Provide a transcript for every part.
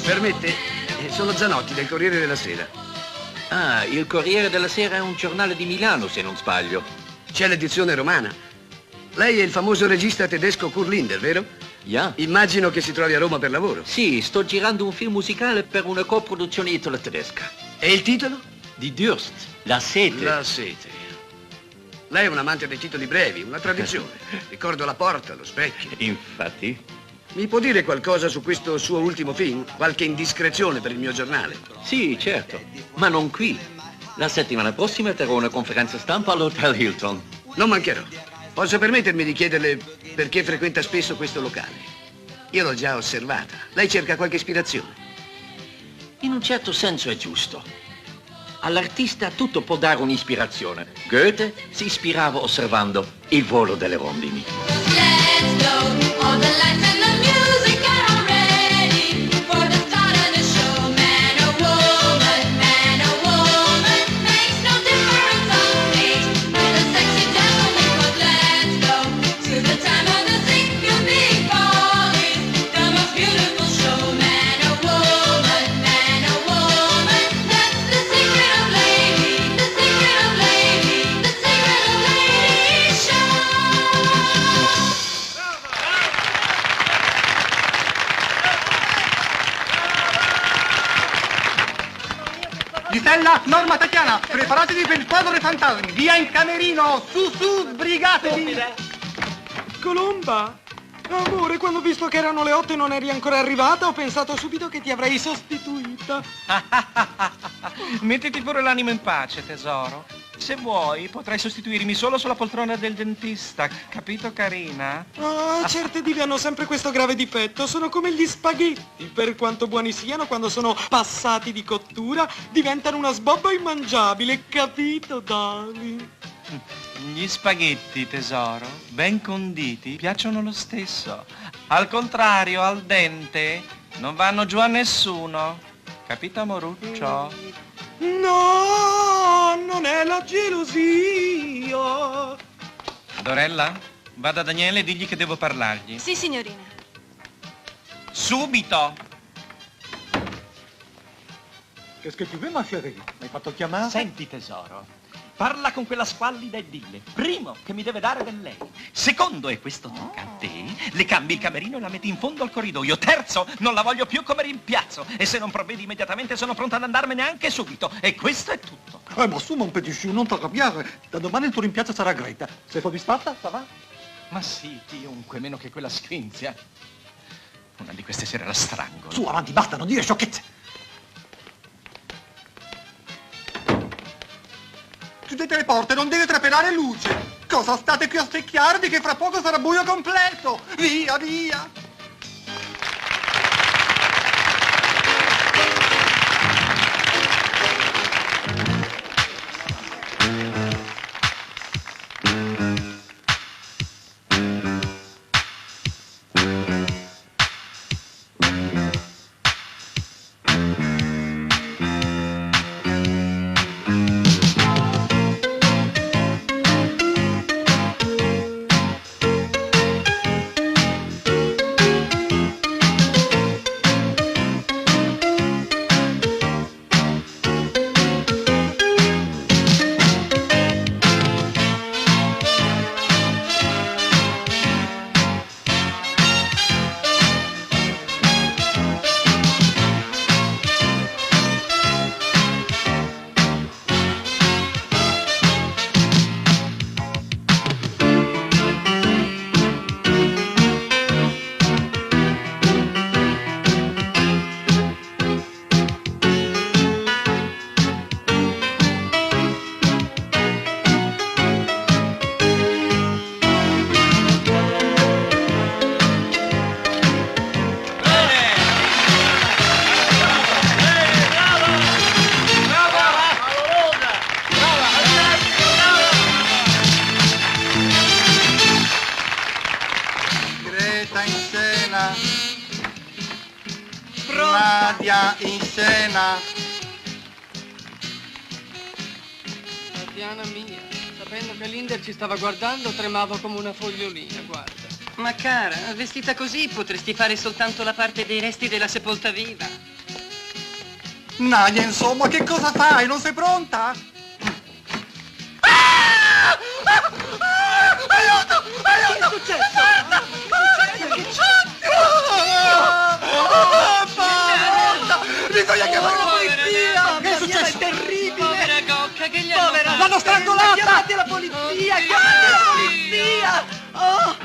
Permette? Sono Zanotti del Corriere della Sera. Ah, il Corriere della Sera è un giornale di Milano, se non sbaglio. C'è l'edizione romana. Lei è il famoso regista tedesco Kurt Linder, vero? Yeah. Immagino che si trovi a Roma per lavoro. Sì, sto girando un film musicale per una coproduzione italo-tedesca. E il titolo? Die Durst, La sete. La sete. Lei è un amante dei titoli brevi, una tradizione. Ricordo La porta, Lo specchio. Infatti. Mi può dire qualcosa su questo suo ultimo film? Qualche indiscrezione per il mio giornale? Sì, certo, ma non qui. La settimana prossima terrò una conferenza stampa all'Hotel Hilton. Non mancherò. Posso permettermi di chiederle perché frequenta spesso questo locale? Io l'ho già osservata. Lei cerca qualche ispirazione? In un certo senso è giusto. All'artista tutto può dare un'ispirazione. Goethe si ispirava osservando il volo delle rondini. Let's go, all the lights and the music are ready for the start of the show. Man or woman, makes no difference on stage. With a sexy gentleman, but let's go to the time of the single big calling. The most beautiful show. Man or woman, that's the secret of lady, the secret of lady, the secret of lady show. Gisella, Norma, Tatiana, preparatevi per il quadro dei fantasmi. Via in camerino, su, sbrigatevi. Colomba? Amore, quando ho visto che erano le 8 e non eri ancora arrivata, ho pensato subito che ti avrei sostituita. Mettiti pure l'animo in pace, tesoro. Se vuoi, potrai sostituirmi solo sulla poltrona del dentista. Capito, carina? Ah, certe dive hanno sempre questo grave difetto. Sono come gli spaghetti. Per quanto buoni siano, quando sono passati di cottura, diventano una sbobba immangiabile. Capito, darling? Gli spaghetti, tesoro, ben conditi, piacciono lo stesso. Al contrario, al dente, non vanno giù a nessuno. Capito, amoruccio? No, non è la gelosia. Dorella, vada da Daniele e digli che devo parlargli. Sì, signorina. Subito! Qu'est-ce que tu veux, ma chérie? Mi hai fatto chiamare? Senti, tesoro, parla con quella squallida e dille, primo, che mi deve dare del lei. Secondo, e questo tocca a te, le cambi il camerino e la metti in fondo al corridoio. Terzo, non la voglio più come rimpiazzo. E se non provvedi immediatamente sono pronta ad andarmene anche subito. E questo è tutto. Ma su, mon petit chou, non t'arrabbiare. Da domani il tuo rimpiazzo sarà Greta. Sei soddisfatta? Ça va? Ma sì, chiunque, meno che quella sfinzia. Una di queste sere la strangolo. Su, avanti, basta, non dire sciocchezze. Chiudete le porte, non deve trapelare luce. Cosa state qui a stecchiarvi che fra poco sarà buio completo? Via, via! Nadia in scena. Tatiana mia, sapendo che l'Inder ci stava guardando, tremavo come una fogliolina, guarda. Ma cara, vestita così potresti fare soltanto la parte dei resti della sepolta viva. Nadia, insomma, che cosa fai? Non sei pronta? Aiuto! Aiuto! Che è successo? Bisogna chiamare la polizia! Che è successo? È terribile! Povera Gocca, che gli hanno Povera, fatto? L'hanno strangolata! Chiamate la polizia! Chiamate la polizia! Oh!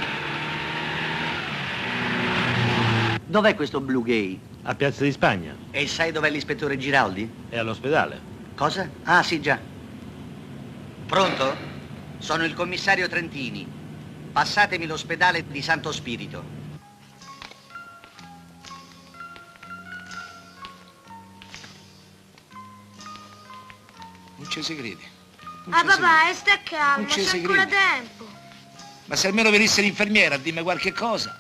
Dov'è questo Blue Gay? A Piazza di Spagna. E sai dov'è l'ispettore Giraldi? È all'ospedale. Cosa? Ah, sì, già. Pronto? Sono il commissario Trentini. Passatemi l'ospedale di Santo Spirito. Non ci si crede. Ah papà, e sta calmo, Non ci c'è si ancora crede. tempo. Ma se almeno venisse l'infermiera a dirmi qualche cosa.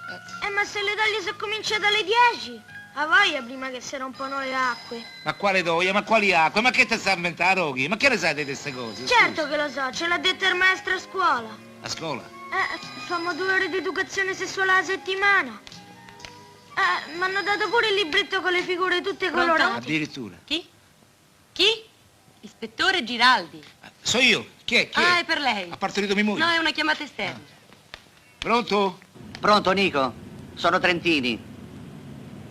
Ma se le taglie sono cominciate alle 10? A voglia prima che si rompano le acque. Ma quale doglia? Ma quali acque? Ma che ti sta a inventare, Roghi? Ma che ne sai di queste cose? Certo che lo so, ce l'ha detto il maestro a scuola. A scuola? Famo 2 ore di educazione sessuale alla settimana. Mi hanno dato pure il libretto con le figure tutte Pronto? colorate. Addirittura. Chi? Chi? Ispettore Giraldi. So io. Chi è? Chi Ah, è? è per lei. Ha partorito mia moglie. No, è una chiamata esterna. Pronto? Pronto, Nico? Sono Trentini.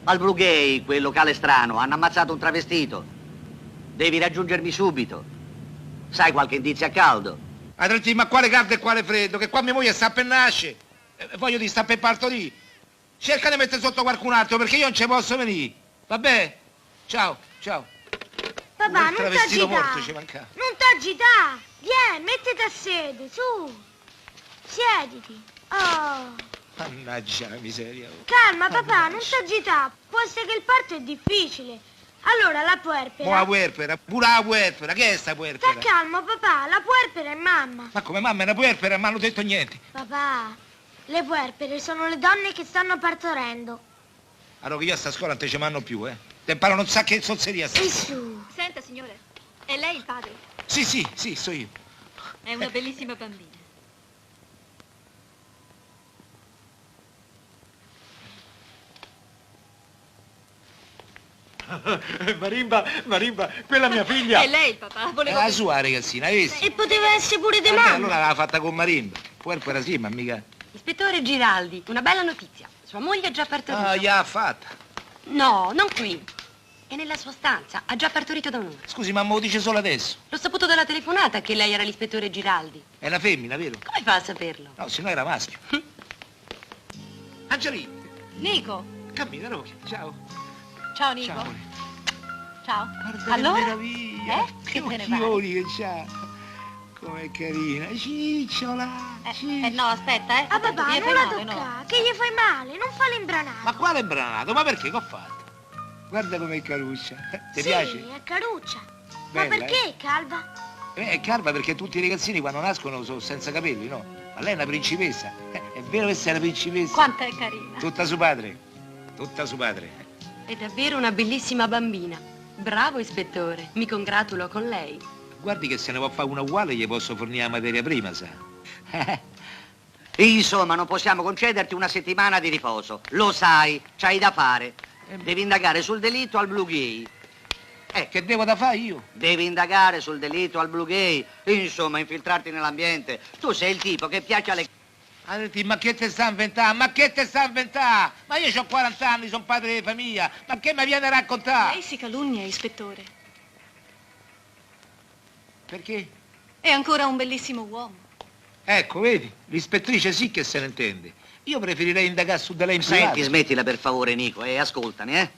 Al Blue Gay, quel locale strano, hanno ammazzato un travestito. Devi raggiungermi subito. Sai qualche indizio a caldo? Ah, Trentini, ma quale caldo e quale freddo? Che qua mia moglie sta per nascere. Voglio dire, sta per partorire. Cerca di mettere sotto qualcun altro perché io non ci posso venire. Va bene? Ciao, ciao. Papà, Un non travestito morto ci t'agitare. mancava. Non t'agitare. Vieni, mettiti a sedere, su. Siediti. Oh. Mannaggia la miseria. Calma papà, non t'agitare. Può essere che il parto è difficile. Allora la puerpera. Ma la puerpera, pure la puerpera, che è sta Sta puerpera? calmo papà, la puerpera è mamma. Ma come mamma è una puerpera, non hanno detto niente. Papà, le puerpere sono le donne che stanno partorendo. Allora io a sta scuola non te ci manno più, Te imparano un sacco di zozzeria. E su. Senta, signore, è lei il padre? Sì, so io. È una bellissima bambina. Marimba, quella mia figlia. È lei il papà, È volevo... la sua ragazzina, hai visto? E poteva essere pure di Allora mamma. l'aveva fatta con Marimba. Puerco era sì, ma mica... Ispettore Giraldi, una bella notizia. Sua moglie ha già partorito. Ah, gliel'ha fatta. No, non qui. È nella sua stanza. Ha già partorito da un'ora. Scusi, ma me lo dice solo adesso. L'ho saputo dalla telefonata che lei era l'ispettore Giraldi. È una femmina, vero? Come fa a saperlo? No, se no era maschio. Angelina, Nico. cammina, Rocky. Ciao. Ciao, Nico. Ciao, amore. Ciao. Guarda Allora? che meraviglia. Che te ne occhioni che c'ha. Com'è carina. Cicciola. No, aspetta, Ah, papà, Gli non fai la male, no? toccare, che gli fai male, non fa l'imbranato. Ma quale branato? Ma perché? Che ho fatto? Guarda com'è caruccia. Ti Sì, piace? è caruccia. Bella, Ma perché è calva? È calva perché tutti i ragazzini quando nascono sono senza capelli, no? Ma lei è una principessa. È vero che sei una principessa? Quanto è carina. Tutta suo padre. Tutta suo padre. È davvero una bellissima bambina. Bravo, ispettore. Mi congratulo con lei. Guardi che se ne può fare una uguale gli posso fornire la materia prima, sa? Insomma, non possiamo concederti una settimana di riposo. Lo sai, c'hai da fare. Devi indagare sul delitto al Blue Gay. Che devo da fare io? Devi indagare sul delitto al Blue Gay. Insomma, infiltrarti nell'ambiente. Tu sei il tipo che piace alle... Ma che te sta a inventare? Ma che te sta a inventare? Ma io ho 40 anni, sono padre di famiglia. Ma che mi viene a raccontare? Lei si calunnia, ispettore. Perché? È ancora un bellissimo uomo. Ecco, vedi? L'ispettrice sì che se ne intende. Io preferirei indagare su di lei in privato. Senti, smettila per favore, Nico, e ascoltami, eh.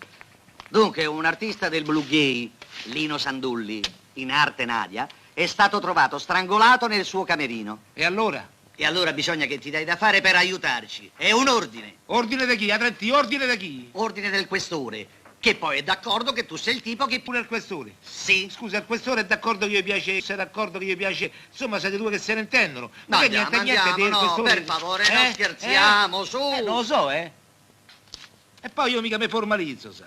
Dunque, un artista del Blue Gay, Lino Sandulli, in arte Nadia, è stato trovato strangolato nel suo camerino. E allora? E allora bisogna che ti dai da fare per aiutarci. È un ordine. Ordine da chi? Adretti, ordine da chi? Ordine del questore, che poi è d'accordo che tu sei il tipo che... Pure il questore? Sì. Scusa, il questore è d'accordo che gli piace, sei d'accordo che gli piace. Insomma, siete due che se ne intendono. No, Ma che niente del no, questore. per favore, non scherziamo, su. Non lo so, eh. E poi io mica mi formalizzo, sa.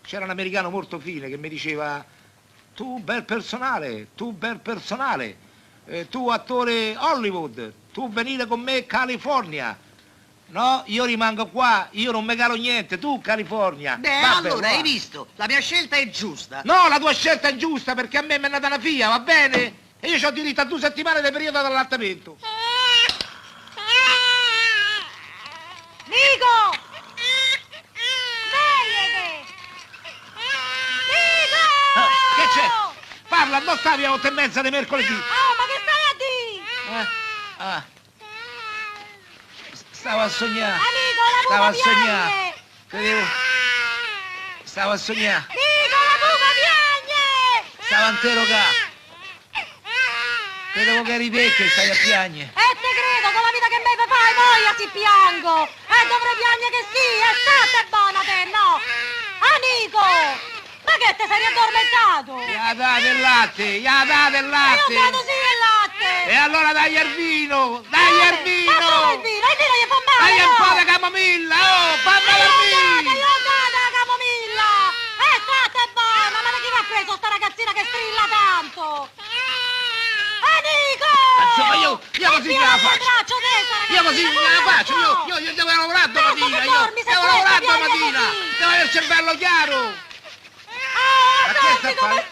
C'era un americano molto fine che mi diceva: tu bel personale, tu attore Hollywood, tu venire con me California. No, io rimango qua, io non mi calo niente, tu California. Beh, Vabbè, allora va. hai visto, la mia scelta è giusta. No, la tua scelta è giusta perché a me mi è nata una figlia, va bene? E io ho diritto a 2 settimane di periodo d'allattamento. Nico! Svegliati! Nico! Che c'è? Parla, non stavi alle 8:30 di mercoledì. Oh, ma che stai a dire? Ah. Stavo a sognare. Amico, la Stavo a pupa sognare. piagne! Credevo. Stavo a sognare. Nico, la pupa piagne! Stavo a interrogare. Credevo che eri te che stai a piangere. Te credo, con la vita che me fai, poi si piango! Dovrei piangere che sì, state buona te, no? Amico! Ma che te sei addormentato? Ya date il latte, ya date il Io latte. ho dato sì il latte! E allora dagli al vino, dagli al Ma vino. solo il vino gli fa male, Dagli un no? po' di camomilla, oh, fammela al vino. Io ho dato la camomilla! State buona, ma da chi mi ha preso sta ragazzina che strilla tanto? Nico! Insomma, io così non la faccio. Io così non la faccio, io devo lavorare domattina, io devo lavorare domattina, devo avere il cervello chiaro. Ma che sta a fare?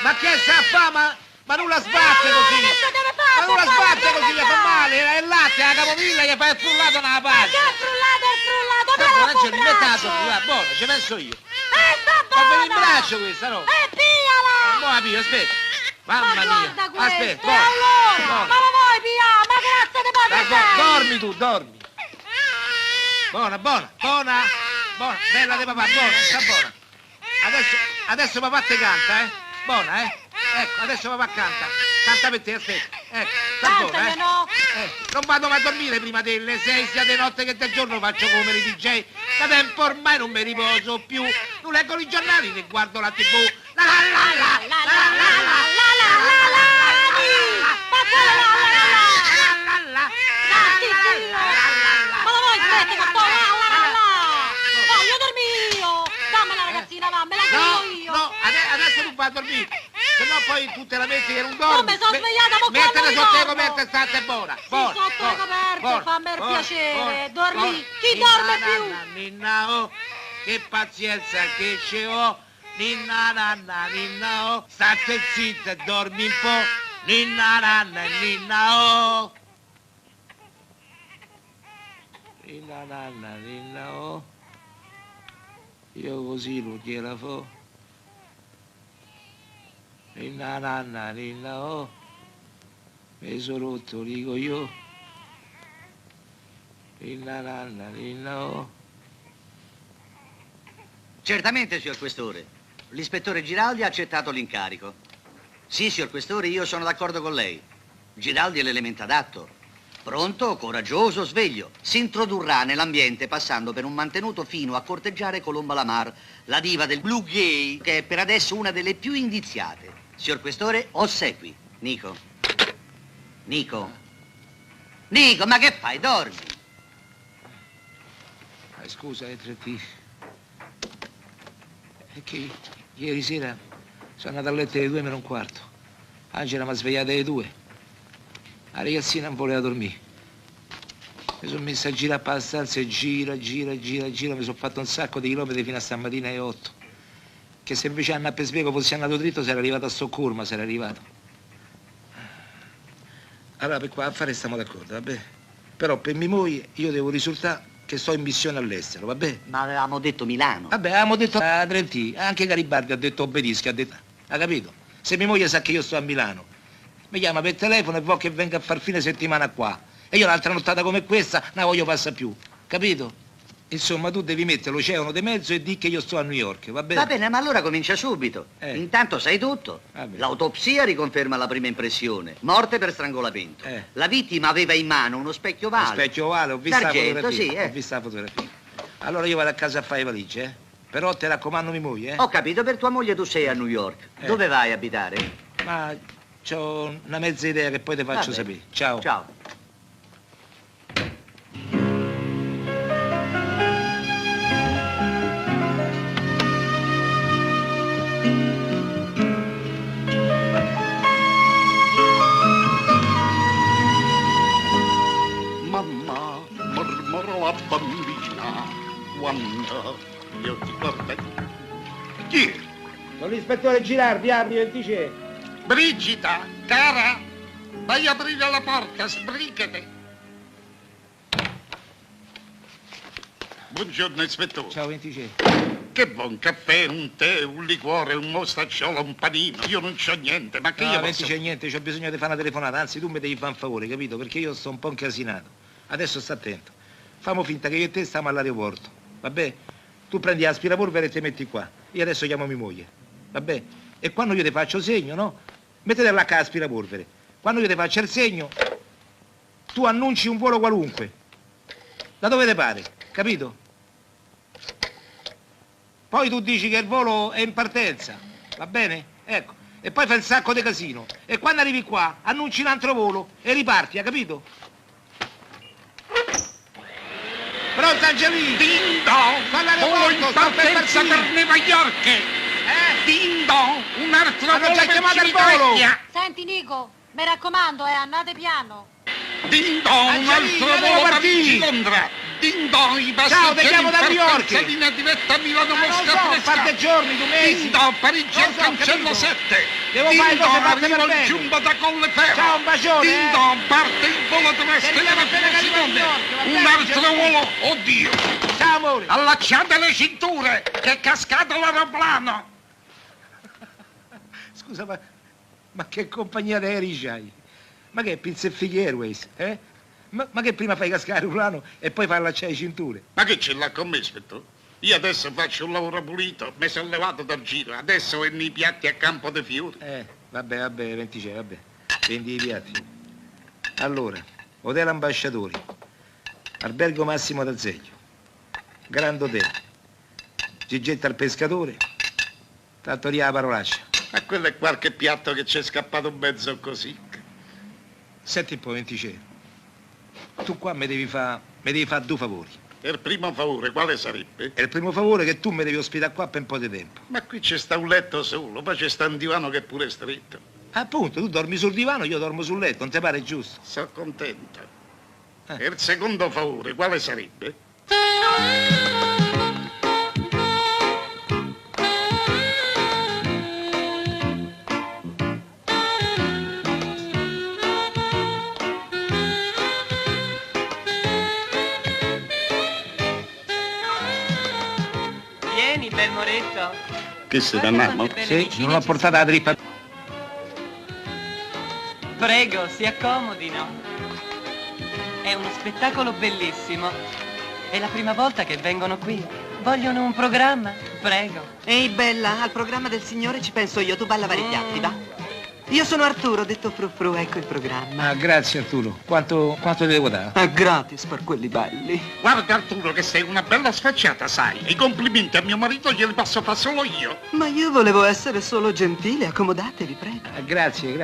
Ma che sta a fare? Ma non la sbatte così! Ma non la sbatte così, gli fa male, è il latte, la camomilla, gli fa il frullato nella Ma pagina. che frullato, Tanto non c'è però inventato, buono, ci penso io. sta Ma per il buona! braccio questa, no? Piala! Mo' la pio, aspetta. Ma Mamma guarda mia. Aspetta, questo, allora! Ma lo vuoi pigliare? Ma grazie di poco dormi tu, dormi. Buona, bella di papà, buona, sta buona. Adesso papà te canta, eh? Buona, eh? Ecco, adesso papà canta. Canta per te, aspetta. Ecco, sta buona, eh? no! Non vado mai a dormire prima delle 6, sia di notte che del giorno faccio come i DJ. Da tempo ormai non mi riposo più. Non leggo i giornali né guardo la TV. La la la la la la la la Ma lo vuoi smettere con sto voglio dormire io! Dammela ragazzina, va, me la chiedo io! No, adesso tu vai a dormire. Se no poi tu te la metti che non dormi. Come sono svegliata, ma mettete quando sotto le ritorno? coperte e state buona. Sì, Buona, sotto le coperte, fammi il piacere. Dormi. Chi Ninna, dorme più? Ninna, oh. che pazienza che ce ho. Ninna nanna, ninna oh. State zitta, dormi un po'. Ninna nanna, ninna oh. Ninna nanna, ninna oh. Io così non gliela fo. Ninna nanna, ninna oh. Mi sono rotto, dico io. Ninna nanna, ninna oh. Certamente, signor Questore. L'ispettore Giraldi ha accettato l'incarico. Sì, signor Questore, io sono d'accordo con lei. Giraldi è l'elemento adatto. Pronto, coraggioso, sveglio. Si introdurrà nell'ambiente passando per un mantenuto fino a corteggiare Colomba Lamar, la diva del Blue Gay, che è per adesso una delle più indiziate. Signor Questore, ossequi. Nico. Nico. Nico, ma che fai? Dormi. Scusa, 3T. È che ieri sera sono andato a letto alle 2:45. Angela mi ha svegliato alle 2. La ragazzina non voleva dormire. Mi sono messo a girare per la stanza e gira. Mi sono fatto un sacco di chilometri fino a stamattina alle 8. Che se invece Anna Pesvego fosse andato dritto sarei arrivato a Stoccolma, sarei arrivato. Allora per qua affare stiamo d'accordo, vabbè? Però per mia moglie io devo risultare che sto in missione all'estero, vabbè? Ma avevamo detto Milano. Vabbè, avevamo detto a Trentì, anche Garibaldi ha detto obbedisca, ha capito? Se mia moglie sa che io sto a Milano, mi chiama per telefono e vuole che venga a far fine settimana qua. E io un'altra nottata come questa non la voglio passare più, capito? Insomma, tu devi mettere l'oceano di mezzo e di che io sto a New York, va bene? Va bene, ma allora comincia subito. Intanto sai tutto. L'autopsia riconferma la prima impressione. Morte per strangolamento. La vittima aveva in mano uno specchio ovale. Lo specchio ovale, ho visto la fotografia. Sì, Ho visto la fotografia. Allora io vado a casa a fare le valigie, eh? Però ti raccomando mia moglie, Ho capito, per tua moglie tu sei a New York. Dove vai a abitare? Ma c'ho una mezza idea che poi ti faccio Vabbè. sapere. Ciao. Ciao. Mamma, mormorò la bambina quando io ti guardai. Chi è? Con l'ispettore Girardi, apri e dice... Brigida, cara, vai a aprire la porta, sbrigate. Buongiorno, ispettore. Ciao, 26. Che buon caffè, un tè, un liquore, un mostacciolo, un panino. Io non c'ho niente, ma che No, io 20 posso... c'è niente, c'ho bisogno di fare una telefonata, anzi tu mi devi fare un favore, capito? Perché io sto un po' incasinato. Adesso sta attento. Fammo finta che io e te stiamo all'aeroporto, vabbè? Tu prendi l'aspirapolvere e ti metti qua. Io adesso chiamo mia moglie, vabbè? E quando io ti faccio segno, no? Mettete là che l'aspirapolvere. Quando io ti faccio il segno, tu annunci un volo qualunque. Da dove ti pare, capito? Poi tu dici che il volo è in partenza, va bene? Ecco. E poi fai un sacco di casino. E quando arrivi qua, annunci un altro volo e riparti, ha capito? Pronto, Angelino? Ding dong! Volo in partenza per New York! Ding dong! Un altro Hanno volo già per chiamato il volo! Civitavecchia! Senti, Nico, mi raccomando, andate piano. Ding dong! Un altro volo per Londra! Ding dong! I Ciao, ti passeggeri chiamo in da New York! partenza linea diretta a Milano non Mosca so, Fresca! parte giorni, 2 mesi! Ding dong! Parigi Non al so, cancello capito. 7! Devo Ding fare cose dong! fatte Arriva per il bene. Giumbo da Colleferro! Ciao, un bacione, Ding dong! Parte il volo terrestre Ti richiamo appena che arriva a New Seconde! York, va Un bene, altro Angelino? volo! Oddio! Ciao, amore! Allacciate le cinture, che è cascato l'aeroplano! Scusa, ma che compagnia d'aerei c'hai? Ma che è Pizza e Figli Airways, eh? Ma che prima fai cascare un plano e poi fai allacciare le cinture? Ma che ce l'ha con me, ispettore? Io adesso faccio un lavoro pulito, mi sono levato dal giro, adesso venno i piatti a campo dei fiori. Vabbè, 26, vabbè. Vendi i piatti. Allora, Hotel Ambasciatori, Albergo Massimo d'Azeglio, Grand Hotel, Gigetta al pescatore, Trattoria la parolaccia. Ma quello è qualche piatto che c'è scappato in mezzo così. Senti un po', 26. Tu qua mi devi fare due favori. E il primo favore quale sarebbe? E il primo favore è che tu mi devi ospitare qua per un po' di tempo. Ma qui c'è sta un letto solo, poi c'è sta un divano che è pure stretto. Appunto, tu dormi sul divano, io dormo sul letto, non ti pare giusto? Sono contento. E il secondo favore quale sarebbe? Vieni, bel moretto. Che se ne andiamo? Sì, non l'ho portata la trippa. Prego, si accomodino. È uno spettacolo bellissimo. È la prima volta che vengono qui. Vogliono un programma? Prego. Ehi, bella, al programma del signore ci penso io. Tu vai a lavare i piatti, va? Io sono Arturo, detto frufru, ecco il programma. Ah, grazie Arturo. Quanto ti devo dare? È gratis per quelli belli. Guarda Arturo che sei una bella sfacciata, sai. I complimenti a mio marito glieli posso fare solo io. Ma io volevo essere solo gentile, accomodatevi, prego. Ah, grazie.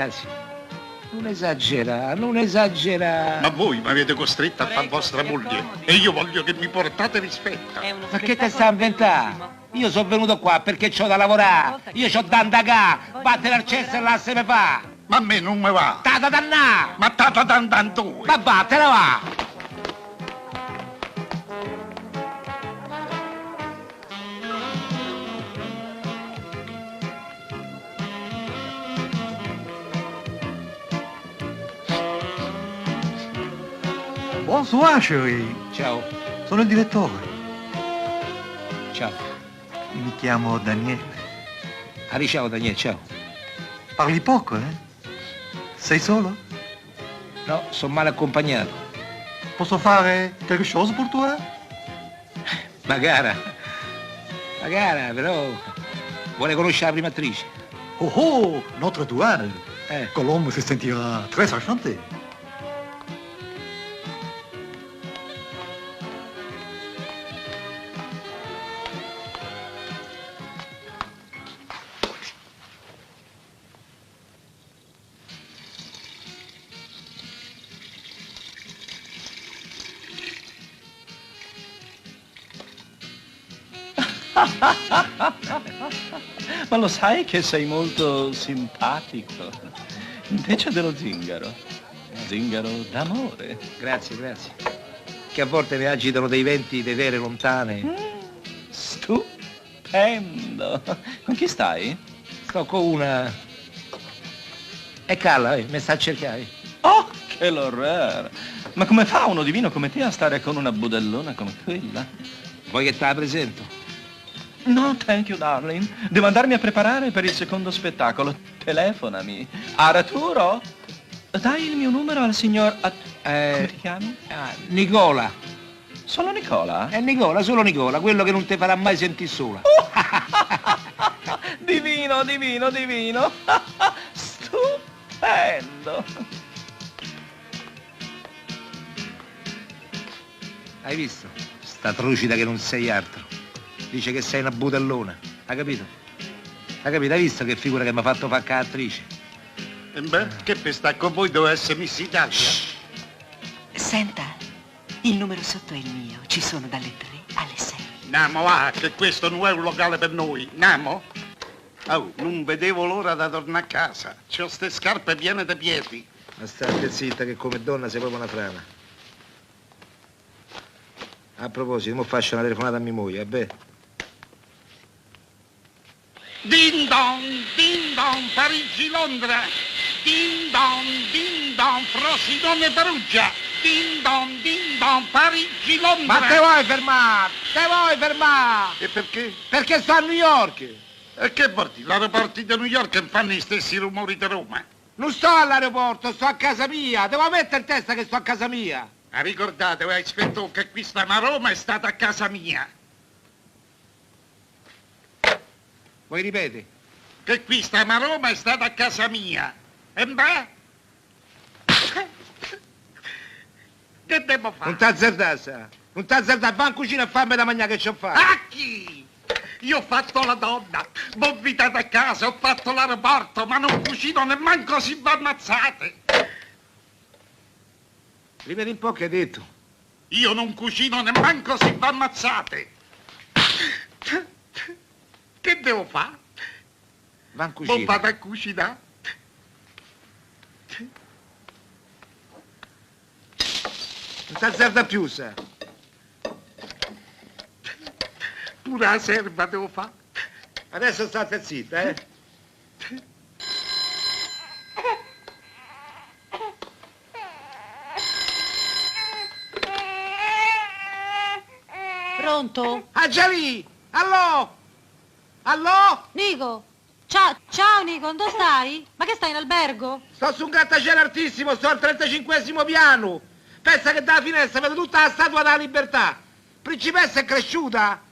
Non esagera, non esagera. Ma voi mi avete costretta a fare vostra moglie e io voglio che mi portate rispetto. Ma che te sta a inventare? Io sono venuto qua perché c'ho da lavorare. Io c'ho da andare, battere al cesso e l'asse me fa. Ma a me non mi va. Tata dannà! Ma tata dandando. Ma vattene va! Bonsoir, chérie. Ciao. Sono il direttore. Ciao. Mi chiamo Daniele. Ciao Daniele, ciao. Parli poco, eh? Sei solo? No, sono male accompagnato. Posso fare quelque chose pour toi? Magara, però vuole conoscere la prima attrice. Oh oh, notre douane. Colombe se sentirà très enchanté. Ma lo sai che sei molto simpatico. Invece dello zingaro. Zingaro d'amore. Grazie. Che a volte mi agitano dei venti di terre lontane. Stupendo. Con chi stai? Sto con una... E Carla, mi sta a cercare. Oh, che l'orrore. Ma come fa uno divino come te a stare con una budellona come quella? Vuoi che te la presento? No, thank you, darling. Devo andarmi a preparare per il secondo spettacolo. Telefonami. Arturo, dai il mio numero al signor... come ti chiami? Nicola. Solo Nicola? È Nicola, solo Nicola, quello che non ti farà mai sentire sola. Divino. Stupendo. Hai visto? Sta trucida che non sei altro. Dice che sei una budellona. Hai capito? Hai visto che figura che mi ha fatto fare attrice? E beh, che per stare con voi deve essere Miss Italia. Senta, il numero sotto è il mio. Ci sono dalle 3 alle 6. Namo, va, che questo non è un locale per noi. Namo? Oh, non vedevo l'ora da tornare a casa. C'ho ste scarpe piene di piedi. Ma state zitta che come donna sei proprio una frana. A proposito, mo faccio una telefonata a mia moglie, beh. Ding dong, Parigi, Londra. Ding dong, Frosinone, Perugia. Ding dong, Parigi, Londra. Ma te vuoi fermare? E perché? Perché sto a New York. E che porti? L'aeroporto di New York fanno gli stessi rumori di Roma. Non sto all'aeroporto, sto a casa mia. Devo mettere in testa che sto a casa mia. Ma ricordate, ispettore, che qui sta a Roma è stata a casa mia. Vuoi ripeti? Che qui sta a Roma è stata a casa mia. E beh? Che devo fare? Non t'azzardare, va in cucina a farmi da mangiare che c'ho fatto. A chi? Io ho fatto la donna, m'ho invitato a casa, ho fatto l'aeroporto, ma non cucino nemmeno si va ammazzate. Ripeti un po' che hai detto. Io non cucino nemmeno si va ammazzate. Che devo fare? Va in cucina. Non vado a cucinare. Non t'azzarda più, sa. Pure la serva devo fare. Adesso state zitta, eh? Pronto? Ah, già lì! Allò! Allò? Nico! Ciao Nico, dove stai? Ma che stai in albergo? Sto su un grattacielo altissimo, sto al 35° piano. Pensa che dalla finestra vedo tutta la statua della libertà. Principessa è cresciuta?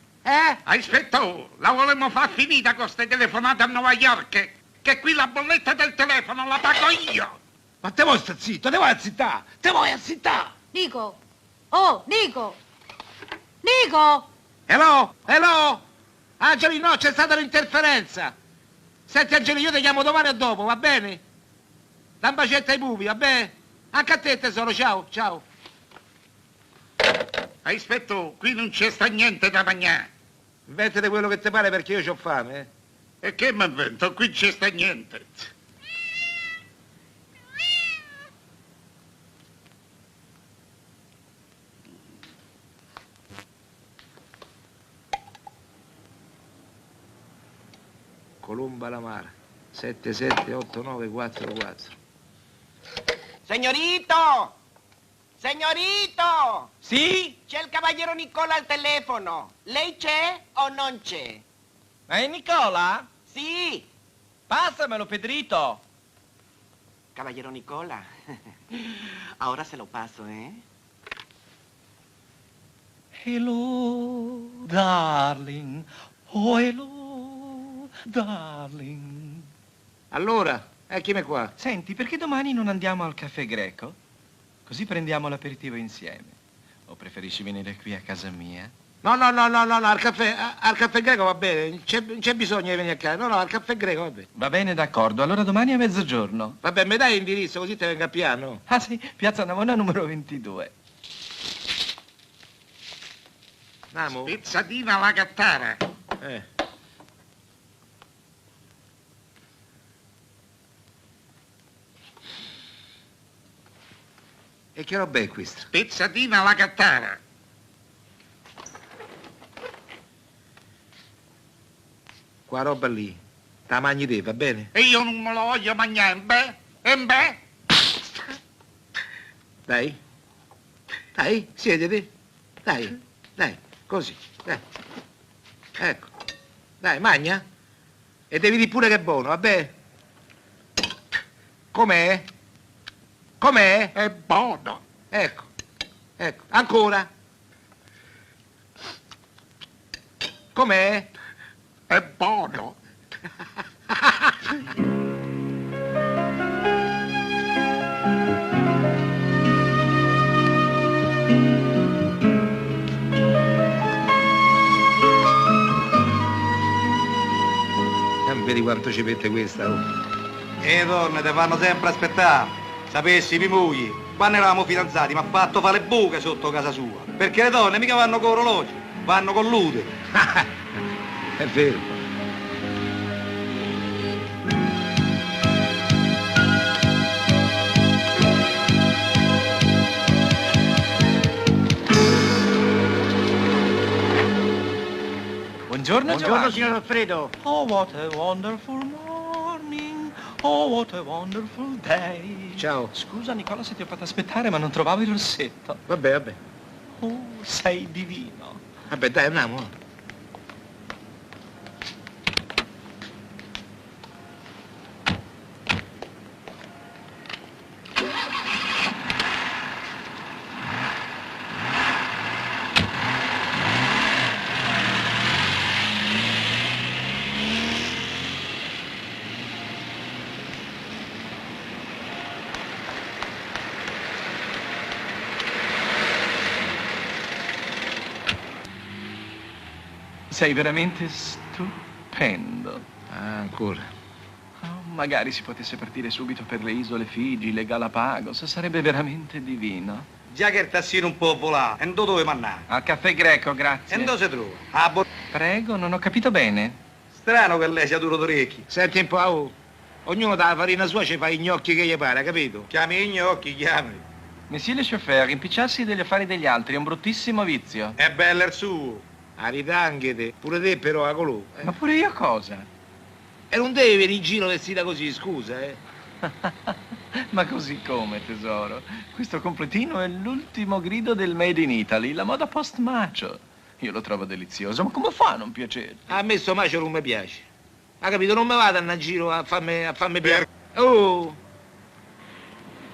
Ispettore, la volemmo far finita con ste telefonate a New York, che qui la bolletta del telefono la pago io. Ma te vuoi stare zitto? Te vuoi azzittare? Te vuoi azzittare? Nico! Oh, Nico! Nico! Hello? Angeli, no, c'è stata un'interferenza. Senti Angeli, io ti chiamo domani o dopo, va bene? Da un bacetto ai pupi, va bene? Anche a te tesoro, ciao. Ispettore, qui non c'è sta niente da mangiare. Inventati quello che ti pare perché io ho fame, E che mi invento? Qui c'è sta niente. Colomba la Mara, 778944. Signorito! Signorito! Sì? C'è il cavaliere Nicola al telefono. Lei c'è o non c'è? È Nicola? Sì! Passamelo, Pedrito. Caballero Nicola. Ahora se lo paso, ¿eh? Hello, darling. Oh, hello, darling. Allora, eccomi qua. Senti, perché domani non andiamo al caffè greco? Così prendiamo l'aperitivo insieme. O preferisci venire qui a casa mia? No, al caffè greco va bene, non c'è bisogno di venire a casa. No, al caffè greco va bene. Va bene, d'accordo. Allora domani a mezzogiorno. Vabbè, mi dai l'indirizzo così te venga a piano. Ah sì, Piazza Navona numero 22. Andiamo? Pizzatina alla cattara. E che roba è questa? Pizzatina alla cattara. Qua roba lì, te la mangi te, va bene? E io non me lo voglio mangiare, beh? Dai, siediti. Dai, così, dai. Ecco, dai, mangia. E devi dire pure che è buono, vabbè? Com'è? È buono. Ecco, ancora. Com'è? È buono. Vedi quanto ci mette questa, oh. E le donne ti fanno sempre aspettare. Sapessi, mi mogli, quando eravamo fidanzati, mi ha fatto fare le buche sotto casa sua. Perché le donne mica vanno con orologi, vanno con l'ute. È vero. Buongiorno, Giovanni. Signor Alfredo. Oh, what a wonderful morning. Oh, what a wonderful day. Ciao. Scusa, Nicola, se ti ho fatto aspettare, ma non trovavo il rossetto. Vabbè. Oh, sei divino. Vabbè, dai, andiamo. Sei veramente stupendo. Ah, ancora. Oh, magari si potesse partire subito per le isole Figi, le Galapagos, sarebbe veramente divino. Già che il tassino un po' volà, e dove mannà? Al caffè greco, grazie. E dove si trova? Prego, non ho capito bene. Strano che lei sia duro d'orecchi. Senti un po', oh. Ognuno dalla farina sua ci fa i gnocchi che gli pare, capito? Chiami i gnocchi, chiami. Monsieur le chauffeur, impicciarsi degli affari degli altri è un bruttissimo vizio. È bello il suo. Aridanghete, pure te però a colò. Ma pure io cosa? E non devi venire in giro vestita così, scusa, Ma così come, tesoro? Questo completino è l'ultimo grido del Made in Italy, la moda post-macio. Io lo trovo delizioso, ma come fa a non piacere? A me sto macero non mi piace. Ha capito? Non mi vado a andare in giro a farmi piacere. Oh!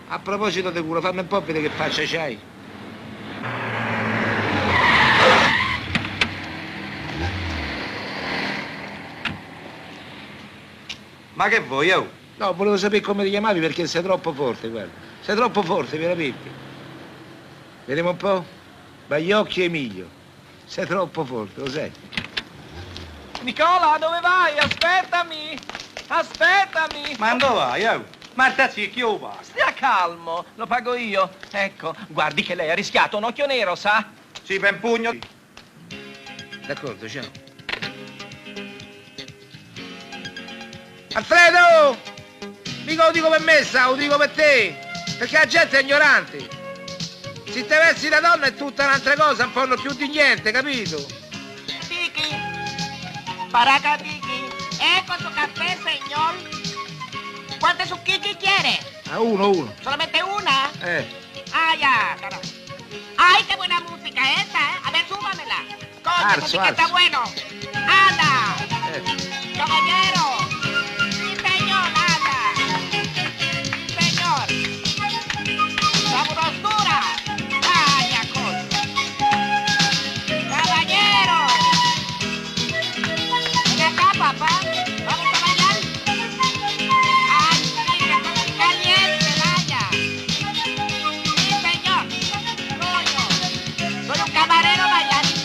A proposito di culo, fammi un po' vedere che faccia c'hai. Ma che vuoi, oh? No, volevo sapere come ti chiamavi perché sei troppo forte, guarda. Sei troppo forte, veramente. Vediamo un po'. Bagliocchi Emilio. Sei troppo forte, lo sai. Nicola, dove vai? Aspettami! Aspettami! Ma dove vai, oh? Marta Zicchi, io pago. Stia calmo, lo pago io. Ecco, guardi che lei ha rischiato un occhio nero, sa? Sì, per pugno. D'accordo, ciao. Alfredo! Mica lo dico per me, lo dico per te. Perché la gente è ignorante. Se te vesti da donna è tutta un'altra cosa, un po' più di niente, capito? Tiki, para acá, Tiki. Ecco su café, señor. ¿Cuántos suquiqui quiere? Ah, uno. ¿Solamente una? Ah, ya, caray. ¡Ay, qué buena música esta, eh! A ver, súbamela. Coño, Arzo, música está arzo. bueno. ¡Anda! ¡Caballero! ¡Sí, señor, anda! ¡Señor! ¡Sabrosura! ¡Vaya cosa! ¡Caballero! Ven acá, papá. ¿Vamos a bailar? ¡Ay, sí, que estoy muy caliente, vaya! ¡Sí, señor! ¡Coño! Soy un camarero bailarín.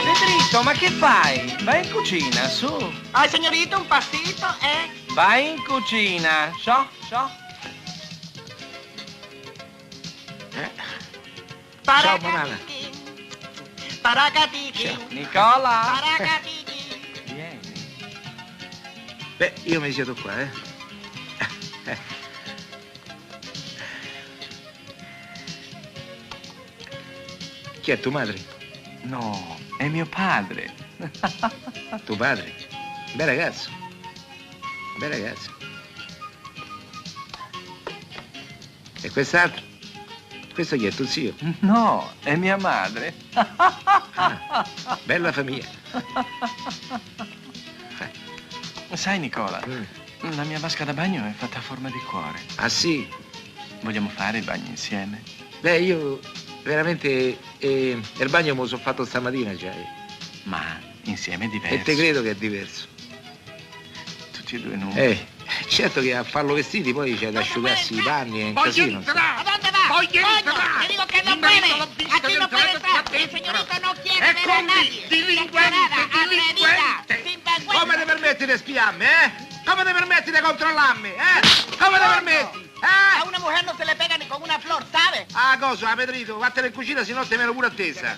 Pedrito, ma che fai? Vai in cucina, su. Ay, señorito, un pasito, ¿eh? Vai in cucina. Ciao. Ciao, Manala. Paracatiki. Nicola. Paracatiki. Vieni. Beh, io mi siedo qua, eh. Chi è tua madre? No, è mio padre. Tuo padre? Bel ragazzo. Bel ragazzo. E quest'altro? Questo chi è, tuo zio? No, è mia madre. Bella famiglia. Sai, Nicola, la mia vasca da bagno è fatta a forma di cuore. Ah, sì? Vogliamo fare il bagno insieme? Beh, io veramente il bagno me lo sono fatto stamattina già. Ma insieme è diverso. E te credo che è diverso. Tutti e due nudi. Certo che a farlo vestiti poi c'è da asciugarsi i panni, è un Voglio casino. entrar. ¿A dónde va? Voglio Coño, entrar. le digo que no puede. Aquí no puede entrar. El señorito no quiere ver a nadie. Descarada, atrevida, sinvergüenza. Come ti permetti di spiarmi, eh? Come ti permetti di controllarmi, eh? Come ti permetti? A una mujer no se le pega ni con una flor, ¿sabe? Ah, cosa, Pedrito? Vattene in cucina, se no te meno pure attesa.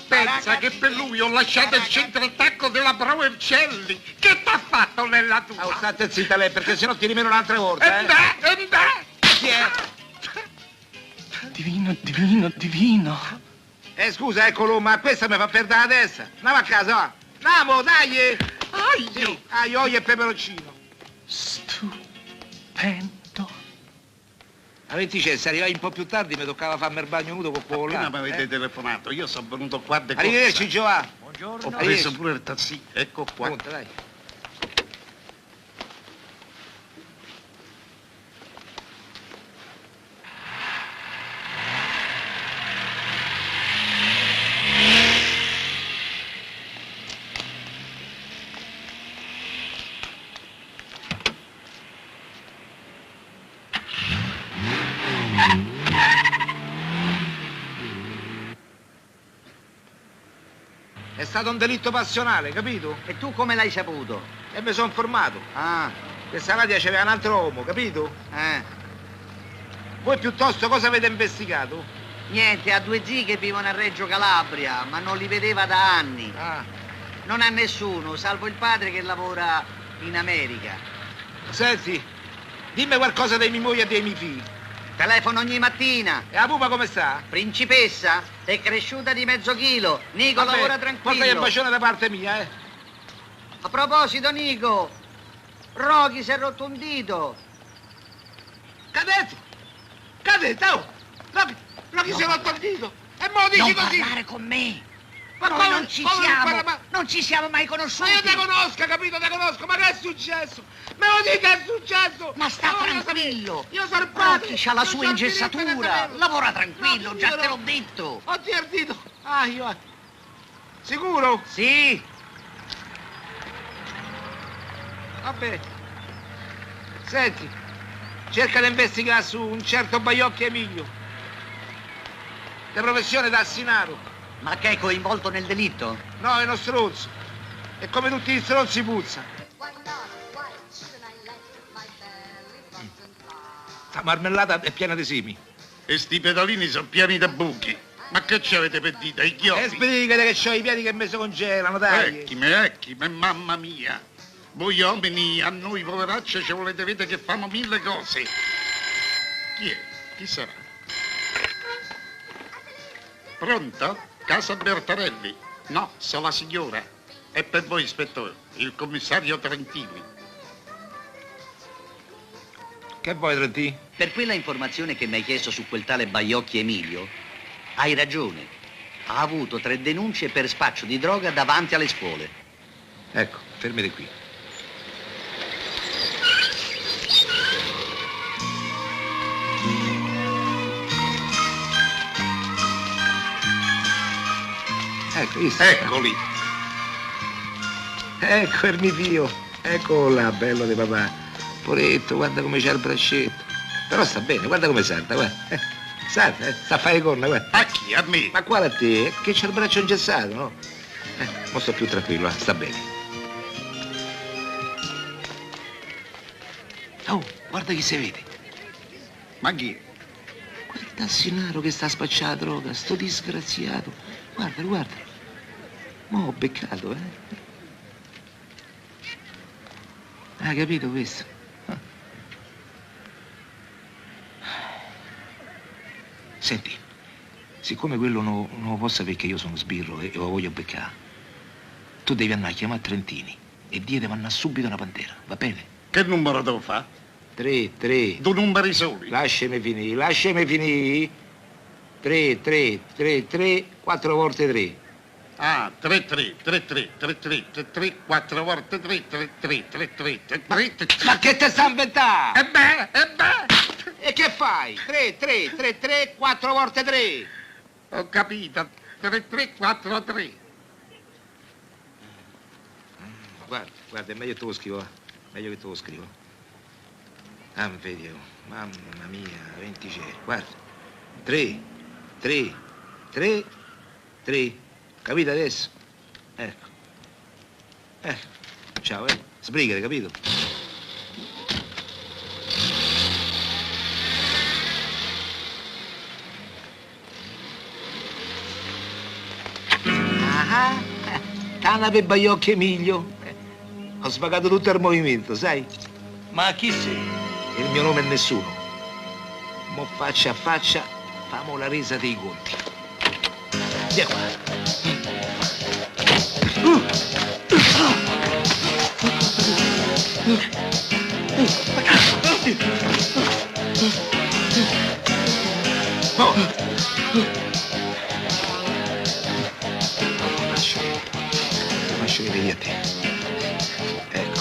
Pensa che per lui ho lasciato il centro attacco della Brauercelli. Che t'ha fatto nella tua? Oh, state zitta lei, perché sennò ti rimeno un'altra volta, Chi è? Divino. Scusa, eccolo, ma questa mi fa perdere la testa. Andiamo a casa, va. Andiamo, dai! Sì, aglio e peperoncino. Stupendo. A 20 se arrivai un po' più tardi mi toccava farmi il bagno nudo con quello là. Appena mi avete telefonato, io sono venuto qua di Arrivederci, Giovanni. Buongiorno. Ho preso pure il taxi, ecco qua. Punta, dai. È stato un delitto passionale, capito? E tu come l'hai saputo? E mi sono informato. Ah, Questa Nadia c'aveva un altro uomo, capito? Voi piuttosto cosa avete investigato? niente, ha 2 zii che vivono a Reggio Calabria, ma non li vedeva da anni. Non ha nessuno, salvo il padre che lavora in America. Senti, dimmi qualcosa dei miei mogli e dei miei figli. Telefono ogni mattina. E la pupa come sta? Principessa, è cresciuta di mezzo chilo. Nico Vabbè, lavora portagli tranquillo. un bacione da parte mia, eh. A proposito, Nico, Rocky si è rotto un dito. Cadete! Cadete, oh! Rocky si è rotto il dito! E mo dici Non così? parlare con me! Ma Noi come- non ci come siamo! parla- ma- Non ci siamo mai conosciuti! Ma io te conosco, capito? Te conosco, ma che è successo? Me lo dica che è successo? Ma sta Io voglio tranquillo! sapere. Io sono il padre! Rocky c'ha la non sua c'ho il diritto di ingessatura! saperlo. Lavora tranquillo, No, già io te no. l'ho detto! Oddio, il dito! Ah, io... Sicuro? Sì! Vabbè. Senti, cerca di investigare su un certo Baiocchi Emilio. Di professione da assinaro. Ma che è coinvolto nel delitto? No, è uno stronzo. E come tutti gli stronzi puzza. Sta marmellata è piena di semi. E sti pedalini sono pieni di buchi. Ma che ci avete per dita? I E chiodi? sbrigate che ho i piedi che mi si congelano, dai. Ecchime, mamma mia. Voi uomini, a noi poveracce ci volete vedere che fanno mille cose. Chi è? Chi sarà? Pronto? Casa Bertarelli? No, sono la signora. E per voi, ispettore, il commissario Trentini. Che vuoi, Trentini? Per quella informazione che mi hai chiesto su quel tale Baiocchi Emilio, hai ragione. Ha avuto 3 denunce per spaccio di droga davanti alle scuole. Ecco, fermati qui. Ecco, visto? Eccoli. Ecco il mio figlio. Eccolo là, bello di papà. Poretto, guarda come c'ha il braccetto. Però sta bene, guarda come salta, guarda. Salta, sta a fare le corna, guarda. A chi? A me? Ma quale a te? Che c'ha il braccio ingessato, no? Mo sto più tranquillo, sta bene. Oh, guarda chi si vede. Ma chi è? Quel tassinaro che sta a spacciare la droga, sto disgraziato. Guardalo, guardalo. Mo' ho beccato, Hai capito questo? Senti, siccome quello non lo può sapere che io sono sbirro e lo voglio beccare, tu devi andare a chiamare Trentini e dire devo andare subito una pantera, va bene? Che numero devo fare? 3. 2 numeri soli. Lasciami finire. 3, 4 volte 3. Ah, 3, 4 volte 3. Ma che te sta a inventare? E beh. E che fai? 3, 4 volte 3. Ho capito. 3, 4, 3. Guarda, è meglio che te lo scrivo. Meglio che te lo scrivo. Ah, vedi, oh, mamma mia, 20 c'è. Guarda. 3. Capito adesso? Ecco. Ciao, sbrigate, capito? Ah, Tana per Baiocchi Emilio. Ho svagato tutto il movimento, sai? Ma chi sei? Il mio nome è nessuno. Mo faccia a faccia, famo la resa dei conti. Via qua. Oh. Lascio che vedi a te. Ecco.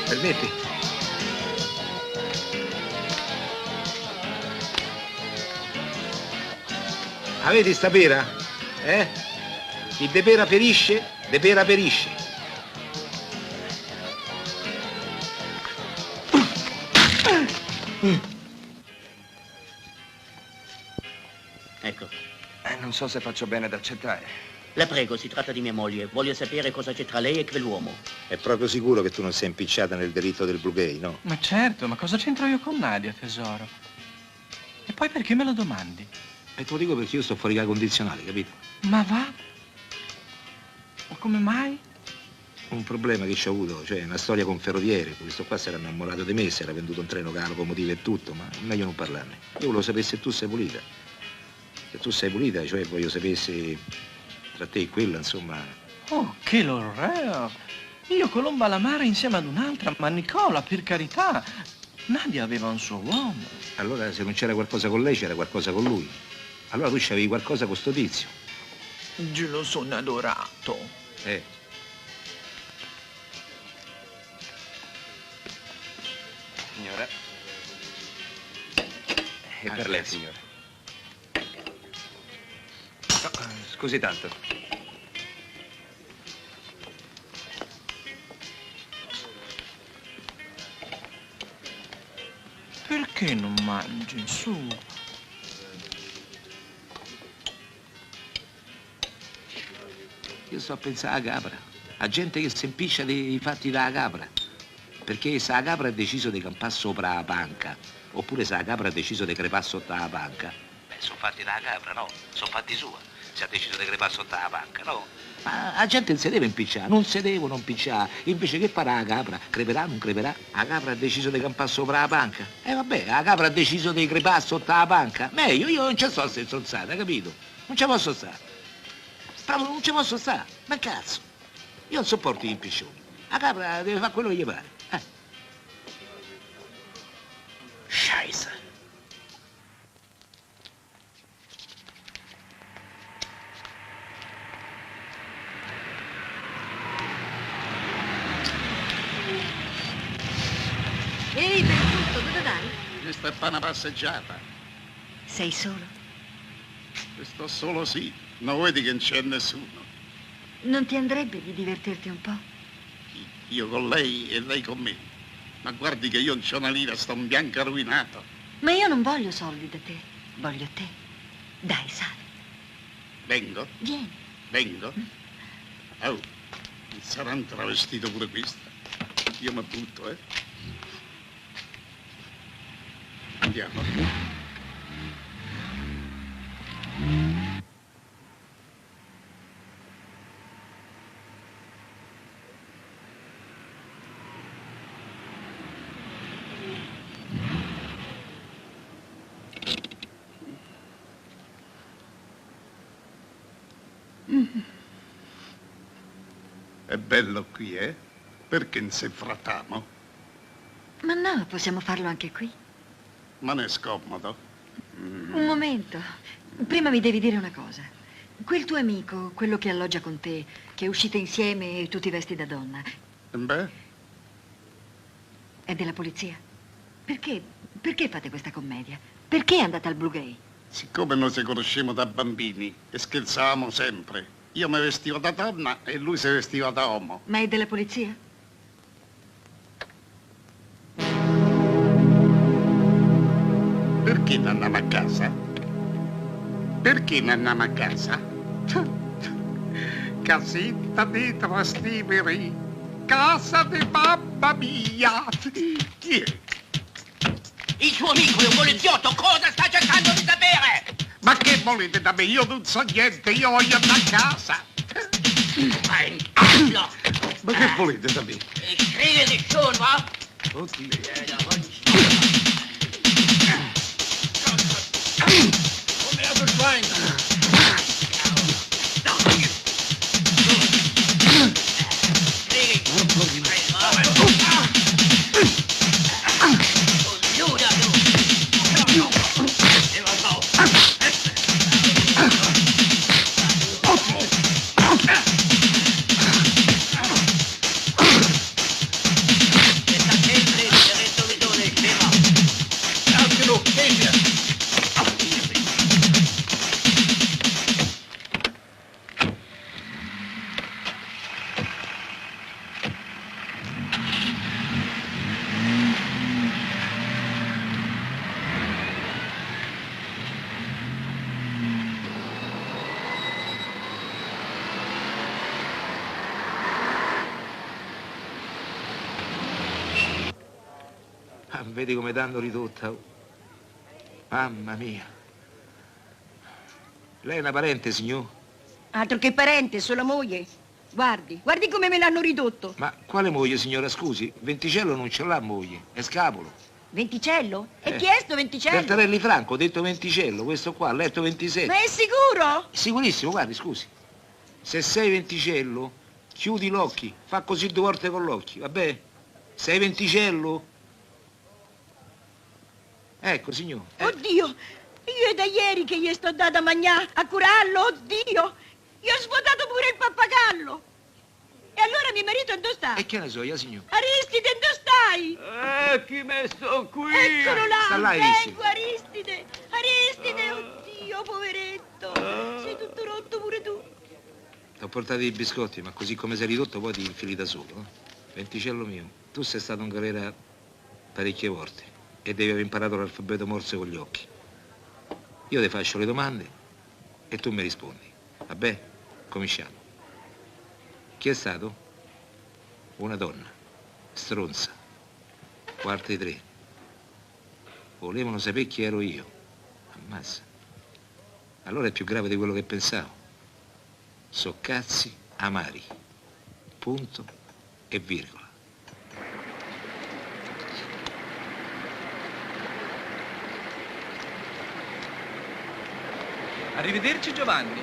Permetti? Avete sta pera? Chi de pera perisce, de pera perisce. Ecco. Non so se faccio bene ad accettare. La prego, si tratta di mia moglie. Voglio sapere cosa c'è tra lei e quell'uomo. È proprio sicuro che tu non sei impicciata nel delitto del Blue Gay, no? Ma certo, ma cosa c'entro io con Nadia, tesoro? E poi perché me lo domandi? E te lo dico perché io sto fuori dalla condizionale, capito? Ma va? Ma come mai? Un problema che ci ho avuto, cioè una storia con Ferroviere. Questo qua si era innamorato di me, si era venduto un treno caro, motivo e tutto, ma è meglio non parlarne. Io volevo sapere se tu sei pulita. Se tu sei pulita, cioè voglio sapere se tra te e quella, insomma... Oh, che l'orreo! Io Colomba alla mare insieme ad un'altra, ma Nicola, per carità, Nadia aveva un suo uomo. Allora se non c'era qualcosa con lei, c'era qualcosa con lui. Allora tu c'avevi qualcosa con sto tizio. Io lo sono adorato. Signora. È per lei, signora. No, scusi tanto. Perché non mangi? Su. Io sto a pensare alla capra. A gente che si impiscia dei fatti dalla capra. Perché se la capra ha deciso di campare sopra la panca, oppure se la capra ha deciso di crepare sotto la panca, beh, sono fatti dalla capra, no? Sono fatti sua. Se ha deciso di crepare sotto la panca, no? Ma la gente non si deve impicciare, non si devono impicciare. Invece che farà la capra? Creperà, non creperà? La capra ha deciso di campare sopra la panca. Vabbè, la capra ha deciso di crepare sotto la panca. Meglio, io non ci sto a essere stronzata, capito? Non ci posso stare. Proprio non ci posso stare. Ma cazzo, io non sopporto gli impiccioni. La capra deve fare quello che gli pare. Scheisse. Ehi, per tutto, dove vai? Questa è per una passeggiata. Sei solo? Sto solo sì. Non vedi che non c'è nessuno. Non ti andrebbe di divertirti un po'? Io con lei e lei con me. Ma guardi che io non c'ho una lira, sto un bianco rovinato. Ma io non voglio soldi da te, voglio te. Dai, sali. Vengo? Vieni. Vengo? Oh, mi sarà un travestito pure questa. Io mi butto, Andiamo. È bello qui, Perché non si frattiamo? Ma no, possiamo farlo anche qui. Ma non è scomodo. Un momento. Prima mi devi dire una cosa. Quel tuo amico, quello che alloggia con te, che uscite insieme e tu ti vesti da donna, Beh, è della polizia? Perché? Perché fate questa commedia? Perché andate al Blue Gay? siccome noi ci conosciamo da bambini e scherzavamo sempre, io mi vestivo da donna e lui si vestiva da uomo. Ma è della polizia? Perché non andiamo a casa? Perché non andiamo a casa? Casetta di Trastevere, casa di mamma mia. Chi è? Il suo amico è un poliziotto, cosa sta cercando di sapere? Ma che volete da me? Io non so niente, io voglio andare a casa. No. Ma che volete da me? Scrive nessuno, va? Oddio. Come la Schwein. Vedi come t'hanno ridotta. Mamma mia. Lei è una parente, signor? Altro che parente, solo moglie. Guardi, guardi come me l'hanno ridotto. Ma quale moglie, signora? Scusi, Venticello non ce l'ha moglie, è scapolo. Venticello? E chi è sto Venticello? Bertarelli Franco, ho detto Venticello, questo qua, letto 27. Ma è sicuro? Sicurissimo, guardi, scusi. Se sei Venticello, chiudi l'occhio, fa così 2 volte con l'occhio, vabbè? Sei venticello? Ecco, signore. Oddio, io è da ieri che gli sto data a mangiare, a curarlo, oddio. Gli ho svuotato pure il pappagallo. E allora mio marito dove sta? E che ne so io, signore? Aristide, dove stai? Chi messo qui? Eccolo là, Sta là, Aristide. vengo Aristide. Aristide, oddio, poveretto. Sei tutto rotto pure tu. Ti ho portato i biscotti, ma così come sei ridotto poi ti infili da solo. Venticello mio, tu sei stato in galera parecchie volte e devi aver imparato l'alfabeto morse con gli occhi. Io ti faccio le domande e tu mi rispondi. Vabbè? Cominciamo. Chi è stato? Una donna, stronza, quarta di 3. Volevano sapere chi ero io. Ammazza. Allora è più grave di quello che pensavo. So cazzi amari. Punto e virgola. Arrivederci Giovanni.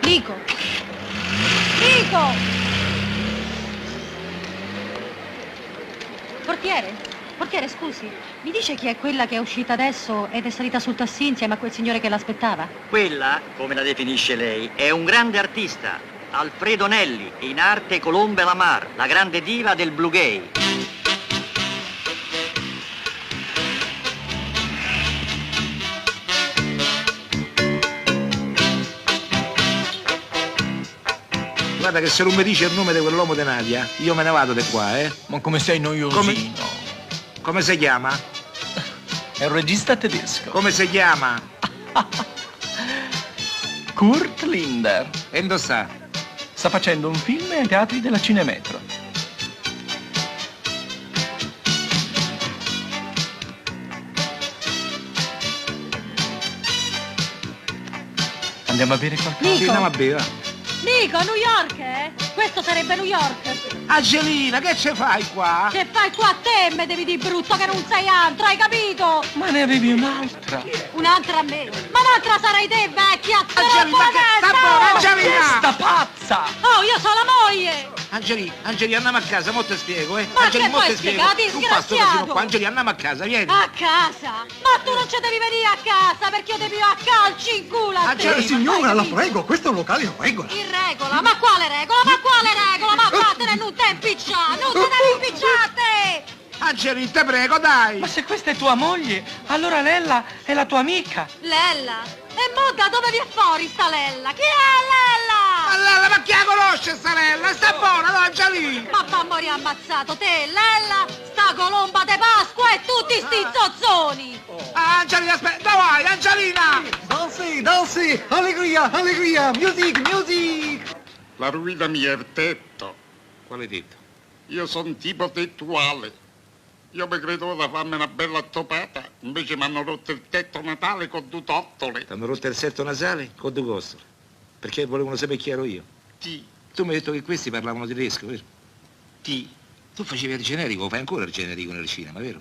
Nico! Nico! Portiere, scusi, mi dice chi è quella che è uscita adesso ed è salita sul tassì insieme a quel signore che l'aspettava? Quella, come la definisce lei, è un grande artista, Alfredo Nelli, in arte Colombe Lamar, la grande diva del Blue Gay. Guarda che se non mi dice il nome di quell'uomo di Nadia, io me ne vado di qua, eh? Ma come sei noiosino? Come si chiama? È un regista tedesco. Come si chiama? Kurt Linder. E dove sta? Sta facendo un film ai teatri della Cinemetro. Andiamo a bere qualcosa? Nico. Sì, andiamo a bere, va. Nico, a New York, eh? Questo sarebbe New York. Angelina, che ci fai qua? Che fai qua a te, me devi di brutto che non sei altro, hai capito? Ma ne avevi un'altra. Un'altra a me. Ma l'altra sarai te, vecchia. Angelina, ma che sta buona, Angelina! Sta pazza! Oh, io sono la moglie. Angelina, andiamo a casa, mo te spiego, eh? Ma Angelina, che mo puoi te spiego. spiegare, Non fa sto disgraziato? casino qua, Angelina, andiamo a casa, vieni. A casa? Ma tu non ci devi venire a casa perché io devi a calci in culo a te. Signora, Hai la capito? prego, questo è un locale in regola. In regola? Ma quale regola? Ma quale regola? Ma fatene, non te impicciare, non te devi impicciare te! Angelina, te prego, dai. Ma se questa è tua moglie, allora Lella è la tua amica. Lella? E mo da dove viene fuori sta Lella? Chi è Lella? Ma Lella, ma chi la conosce sta Lella? Sta buona, no, Angelina? Ma fa morire ammazzato te, Lella, sta colomba de Pasqua e tutti sti zozzoni! Ah, Angelina, aspetta, dove vai, Angelina? Dansi, allegria, music. La ruina mia è il tetto. Quale tetto? Io sono tipo tettuale. Io mi credevo da farmi una bella topata, invece mi hanno rotto il tetto natale con 2 tottole. Ti hanno rotto il setto nasale con 2 costole. Perché volevano sapere chi ero io. Sì. Tu mi hai detto che questi parlavano tedesco, vero? Sì. Tu facevi il generico, fai ancora il generico nel cinema, vero?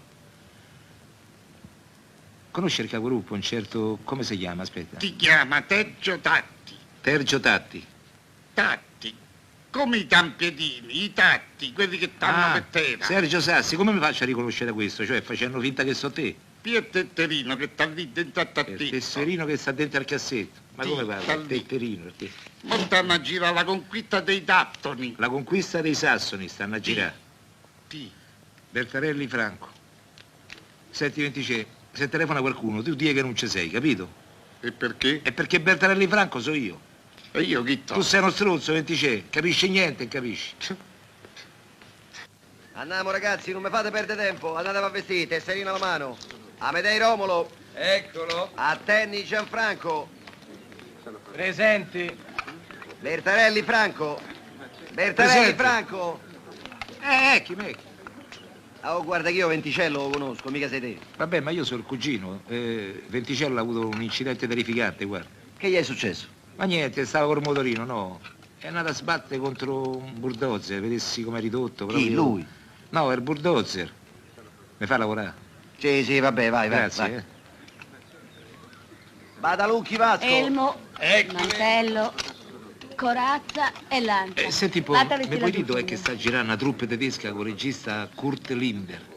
Conosci il capogruppo, un certo... come si chiama? Aspetta. Si chiama Tergio Tatti. Tergio Tatti. Tatti. Come i tampiedini, i tatti, quelli che stanno per terra. Sergio Sassi, come mi faccio a riconoscere questo? Cioè, facendo finta che so te? Pier Tetterino che sta lì dentro a Il tattino. tesserino che sta dentro al cassetto. Ma Sì, come sta parla? Il lì. tetterino. Te. Ma stanno a girare la conquista dei tattoni. La conquista dei sassoni stanno a girare. Sì. Bertarelli Franco. Senti, Ventice, se telefona qualcuno, tu dì che non ci sei, capito? E perché? E perché Bertarelli Franco so io. E io chi Tu sei uno stronzo, Ventice, capisci niente, capisci? Andiamo ragazzi, non mi fate perdere tempo, andate a vestire, tesserino alla mano. Amedei Romolo. Eccolo. Attenni Gianfranco. Presenti. Bertarelli Franco. Bertarelli Presente. Franco. Chi? Oh, guarda che io Venticello lo conosco, mica sei te. Vabbè, ma io sono il cugino. Venticello ha avuto un incidente terrificante, guarda. Che gli è successo? Ma niente, stava col motorino, no. È andato a sbattere contro un bulldozer, vedessi com'è ridotto. Proprio. Chi, lui? No, è il bulldozer. Mi fa lavorare. Sì, vabbè, vai, Grazie. vai. Badalucchi Vasco. Elmo, Ecco. mantello, corazza e lancia. Senti un po', Vatti a mi vestire puoi la dire dov'è giuffina. che sta girando una troupe tedesca con il regista Kurt Linder?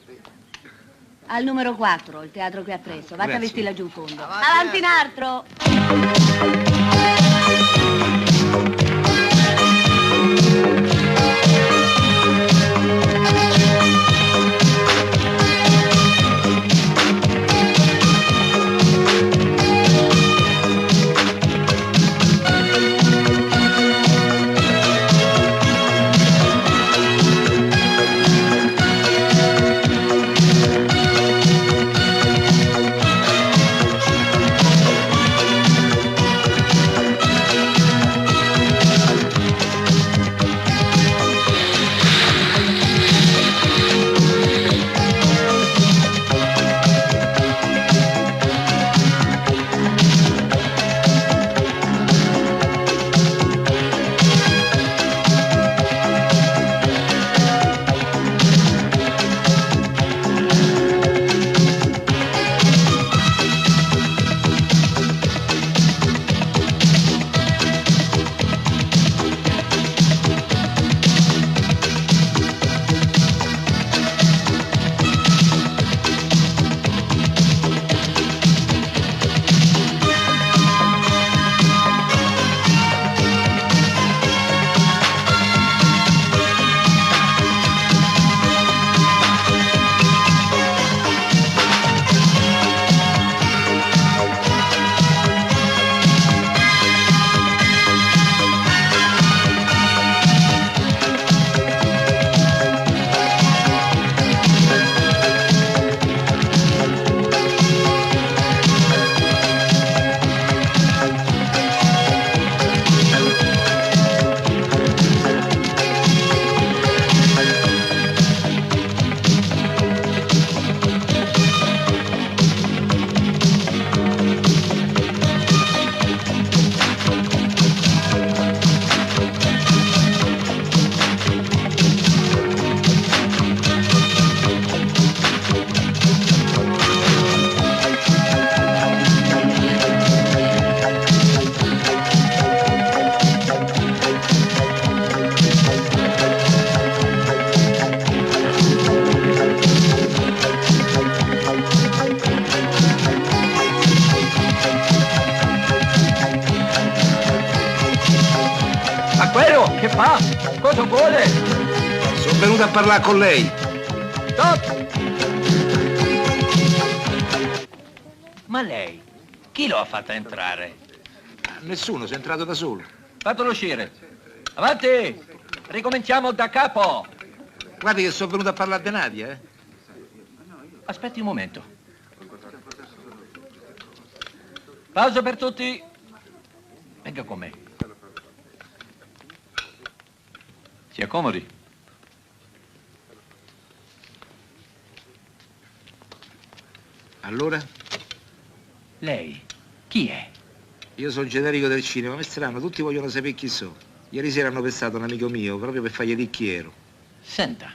Al numero 4, il teatro qui appresso. Vatti a Grazie. vestirla giù in fondo. Avanti in altro! Che fa? Cosa vuole? Sono venuto a parlare con lei. Stop! Ma lei, chi lo ha fatto entrare? Nessuno, sono entrato da solo. Fatelo uscire. Avanti! Ricominciamo da capo. Guardi che sono venuto a parlare di Nadia, eh? Aspetti un momento. Pausa per tutti. Venga con me. Si accomodi. Allora? Lei, chi è? Io sono generico del cinema, ma è strano, tutti vogliono sapere chi so. Ieri sera hanno pestato un amico mio, proprio per fargli dire chi ero. Senta,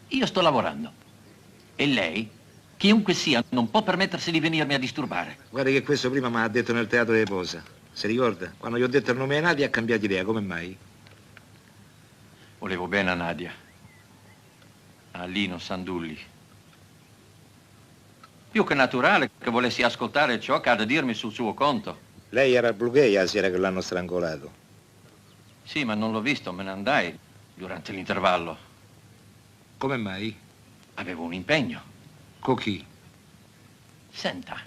io sto lavorando. E lei, chiunque sia, non può permettersi di venirmi a disturbare. Guardi che questo prima mi ha detto nel teatro di Posa. Si ricorda? Quando gli ho detto il nome di Nadia ha cambiato idea, come mai? Volevo bene a Nadia. A Lino Sandulli. Più che naturale che volessi ascoltare ciò che ha da dirmi sul suo conto. Lei era al Blue Gay la sera che l'hanno strangolato. Sì, ma non l'ho visto, me ne andai durante l'intervallo. Come mai? Avevo un impegno. Con chi? Senta,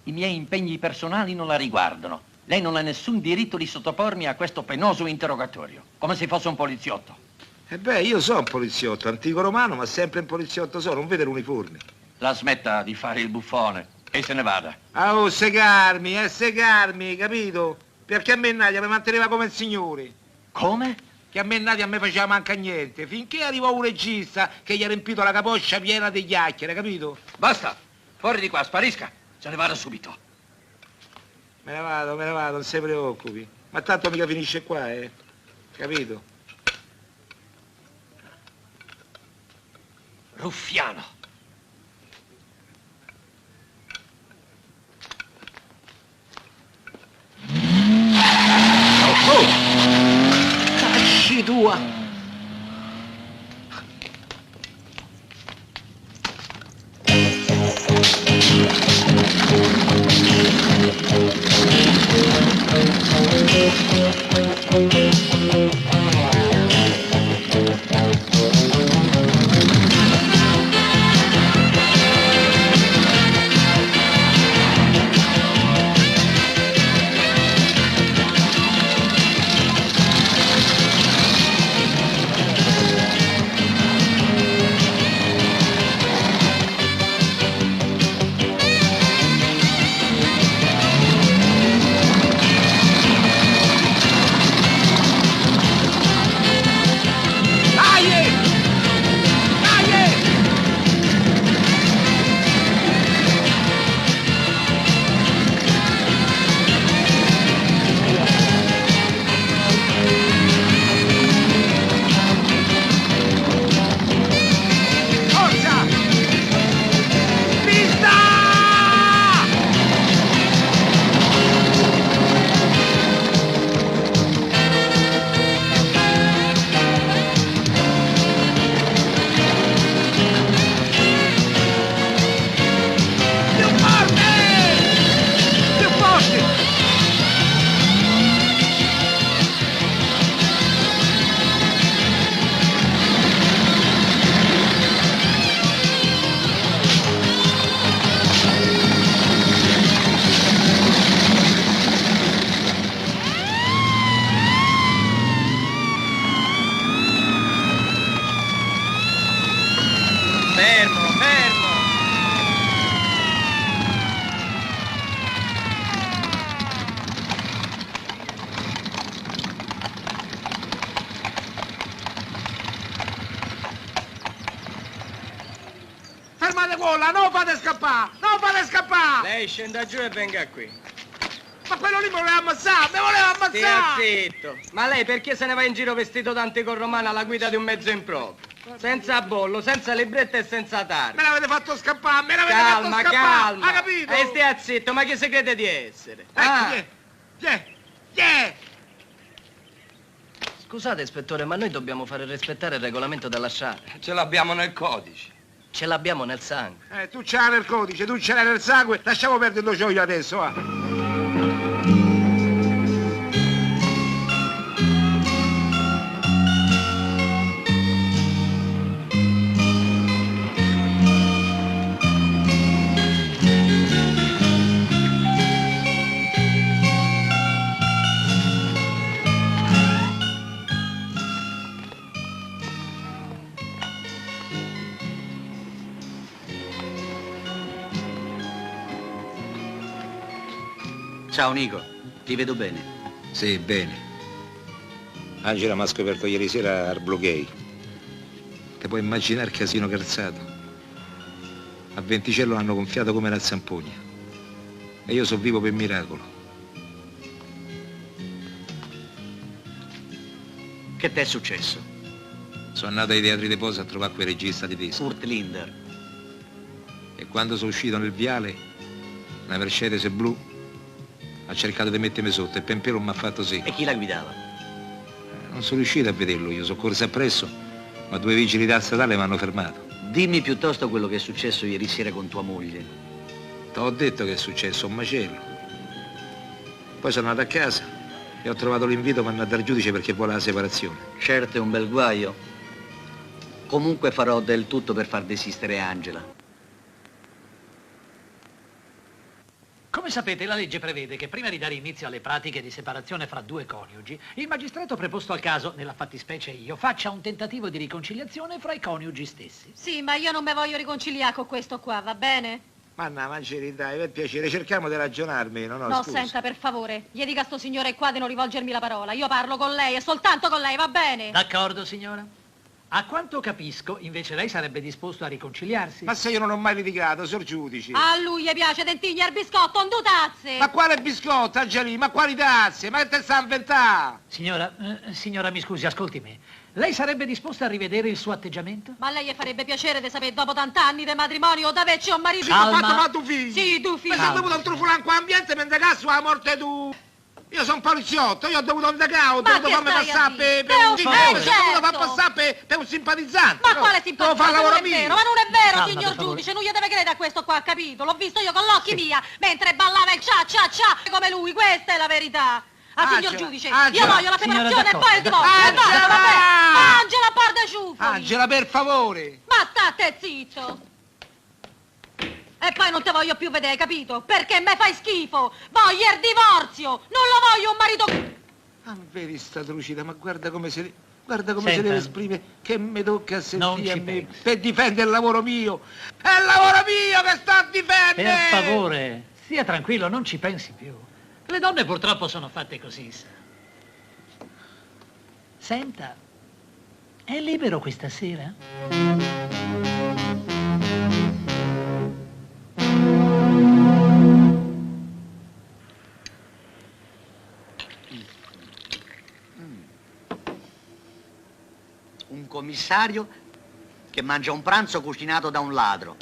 i miei impegni personali non la riguardano. Lei non ha nessun diritto di sottopormi a questo penoso interrogatorio, come se fosse un poliziotto. E beh, io sono un poliziotto, antico romano, ma sempre un poliziotto sono, non vede l'uniforme. La smetta di fare il buffone e se ne vada. Ah, oh, segarmi, capito? Perché a me Nadia mi manteneva come il signore. Come? Che a me Nadia mi faceva manca niente, finché arrivò un regista che gli ha riempito la capoccia piena di chiacchiere, capito? Basta, fuori di qua, sparisca, se ne vada subito. Me ne vado, non si preoccupi. Ma tanto mica finisce qua, capito? Ruffiano. Oh! Cacci tua! Fermate quella, non fate scappare! Non fate scappare! Lei scenda giù e venga qui. Ma quello lì mi voleva ammazzare! Mi voleva ammazzare! Stia zitto! Ma lei perché se ne va in giro vestito d'antico romano alla guida di un mezzo improprio? Senza bollo, senza libretta e senza targa. Me l'avete fatto scappare! Me l'avete fatto scappare! Calma! Ha capito? E stia zitto, ma chi si crede di essere? Chi è? Scusate, ispettore, ma noi dobbiamo fare rispettare il regolamento della strada. Ce l'abbiamo nel codice. Ce l'abbiamo nel sangue. Tu ce l'hai nel codice, tu ce l'hai nel sangue. Lasciamo perdere lo gioio adesso, va. Ciao Nico, ti vedo bene. Sì, bene. Angela mi ha scoperto ieri sera al Blue Gay. Ti puoi immaginare il casino calzato? A Venticello l'hanno gonfiato come la zampogna. E io sono vivo per miracolo. Che t'è successo? Sono andato ai teatri di posa a trovare quel regista di disco. Kurt Linder. E quando sono uscito nel viale, la Mercedes blu ha cercato di mettermi sotto e Pempero mi ha fatto sì. E chi la guidava? Non sono riuscito a vederlo, io sono corso appresso, ma due vigili da statale mi hanno fermato. Dimmi piuttosto quello che è successo ieri sera con tua moglie. T'ho detto che è successo un macello. Poi sono andato a casa e ho trovato l'invito per andare dal giudice perché vuole la separazione. Certo è un bel guaio. Comunque farò del tutto per far desistere Angela. Come sapete, la legge prevede che prima di dare inizio alle pratiche di separazione fra due coniugi, il magistrato preposto al caso, nella fattispecie io, faccia un tentativo di riconciliazione fra i coniugi stessi. Sì, ma io non mi voglio riconciliare con questo qua, va bene? Ma no, Mancini, dai, per piacere, cerchiamo di ragionarmi, no, No, scusa. senta, per favore, gli dica a sto signore qua di non rivolgermi la parola. Io parlo con lei e soltanto con lei, va bene? D'accordo, signora? A quanto capisco, invece lei sarebbe disposto a riconciliarsi? Ma se io non ho mai litigato, signor giudice. A lui gli piace dentigna il biscotto, un due tazze. Ma quale biscotto, Angelì? Ma quali tazze? Ma che te sta a inventare? Signora, mi scusi, ascolti me. Lei sarebbe disposta a rivedere il suo atteggiamento? Ma a lei gli farebbe piacere di sapere dopo tant'anni di matrimonio da averci un marito? Calma. Ho fatto ma tu figlio. Sì, tu figlio. Mi sei dovuto un trufulan qua ambiente mentre cazzo la morte tu. Io sono poliziotto, io ho dovuto andare, ho dovuto farmi passare per un difensore, ho dovuto far passare per un simpatizzante. Ma quale simpatizzante? Devo fare lavoro Non è mio. vero, ma non è vero, Calma, signor per favore. giudice, non gli deve credere a questo qua, capito? L'ho visto io con l'occhi mia, mentre ballava il cia cia cia come lui, questa è la verità. Signor giudice, io voglio la separazione e poi il divorzio. Angela Bardeciuffo! Angela, per favore. Ma state zitto! E poi non te voglio più vedere, capito? Perché me fai schifo! Voglio il divorzio! Non lo voglio un marito... Ah, vedi sta trucida, ma guarda come si Senta. deve esprimere, che mi tocca a Non sentire a ci me pensi. per difendere il lavoro mio. È il lavoro mio che sto a difendere! Per favore, stia tranquillo, non ci pensi più. Le donne purtroppo sono fatte così, sa. Senta, è libero questa sera? Un commissario che mangia un pranzo cucinato da un ladro.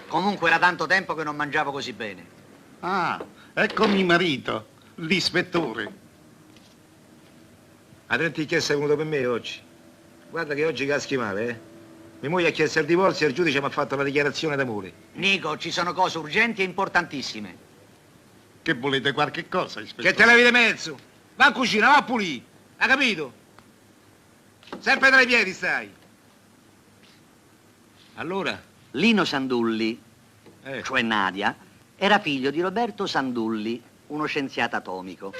Comunque era tanto tempo che non mangiavo così bene. Ah, ecco mio marito, l'ispettore. Adrian, che sei venuto per me oggi? Guarda che oggi caschi male, eh? Mia moglie ha chiesto il divorzio e il giudice mi ha fatto la dichiarazione d'amore. Nico, ci sono cose urgenti e importantissime. Che volete qualche cosa, ispettore? Che te levi di mezzo? Va in cucina, va a pulire. Ha capito? Sempre tra i piedi stai. Allora? Lino Sandulli, cioè Nadia, era figlio di Roberto Sandulli, uno scienziato atomico.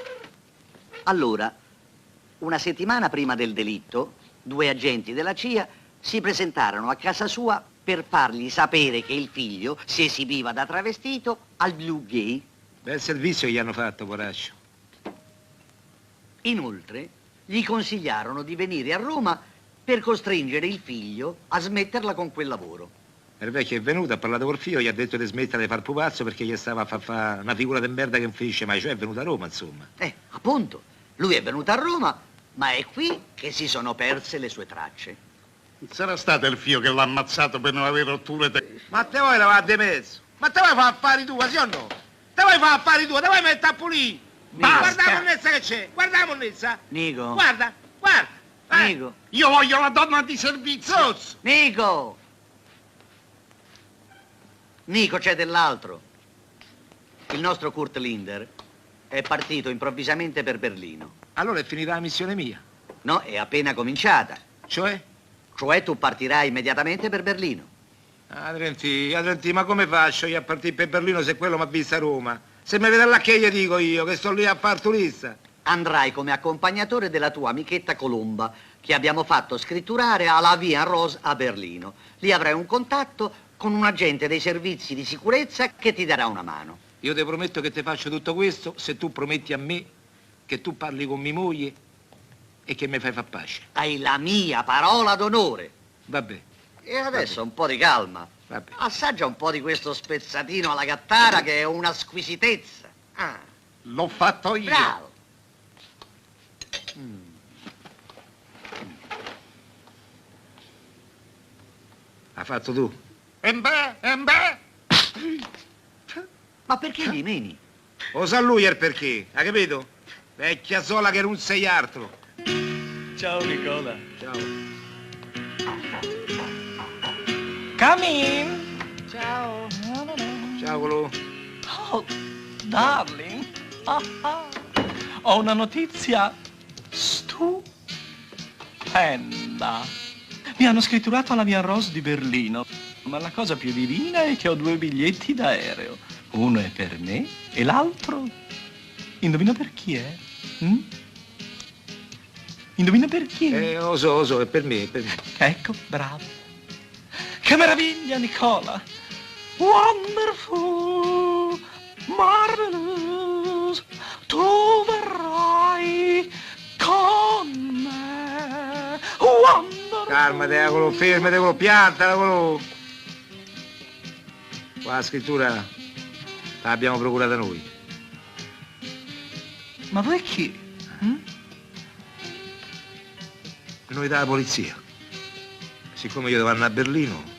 Allora, una settimana prima del delitto, 2 agenti della CIA si presentarono a casa sua per fargli sapere che il figlio si esibiva da travestito al Blue Gay. Bel servizio gli hanno fatto, poraccio. Inoltre, gli consigliarono di venire a Roma per costringere il figlio a smetterla con quel lavoro. Il vecchio è venuto, ha parlato col figlio, gli ha detto di smettere di far pupazzo perché gli stava a fare una figura di merda che non finisce mai, cioè è venuto a Roma, insomma. Appunto, lui è venuto a Roma, ma è qui che si sono perse le sue tracce. Sarà stato il figlio che l'ha ammazzato per non avere rotture te. Ma te vuoi lavare di mezzo? Ma te vuoi fare affari tua, sì o no? Te vuoi fare affari tua, te vuoi mettere a pulire? Guarda la monnezza che c'è, guarda la monnezza. Nico. Guarda. Nico. Io voglio la donna di servizio. Nico! Nico, c'è dell'altro. Il nostro Kurt Linder è partito improvvisamente per Berlino. Allora è finita la missione mia? No, è appena cominciata. Cioè? Cioè tu partirai immediatamente per Berlino. Adrian, ma come faccio io a partire per Berlino se quello mi ha visto a Roma? Se mi vede là che gli dico io, che sto lì a far turista? Andrai come accompagnatore della tua amichetta Colomba, che abbiamo fatto scritturare alla Via Rose a Berlino. Lì avrai un contatto con un agente dei servizi di sicurezza che ti darà una mano. Io ti prometto che ti faccio tutto questo se tu prometti a me che tu parli con mia moglie e che mi fai far pace. Hai la mia parola d'onore. Vabbè. E adesso un po' di calma. Vabbè. Assaggia un po' di questo spezzatino alla gattara che è una squisitezza. L'ho fatto io. Bravo. L'ha fatto tu? Beh. Ma perché gli meni? Lo sa lui il perché, ha capito? Vecchia sola che non sei altro. Ciao Nicola. Ciao. Come in. Ciao. Ciao, Colo. Oh, darling. Ho una notizia stupenda. Mi hanno scritturato alla Via Rose di Berlino. Ma la cosa più divina è che ho 2 biglietti d'aereo. Uno è per me e l'altro... Indovina per chi è? Indovina per chi? Lo so, è per me, Ecco, bravo. Che meraviglia, Nicola! Wonderful, marvelous, tu verrai con me. Wonderful. Calmati, Colo, fermati, Colo, piantala, Colo. Qua la scrittura l'abbiamo procurata noi. Ma voi chi? novità della polizia. Siccome io devo andare a Berlino,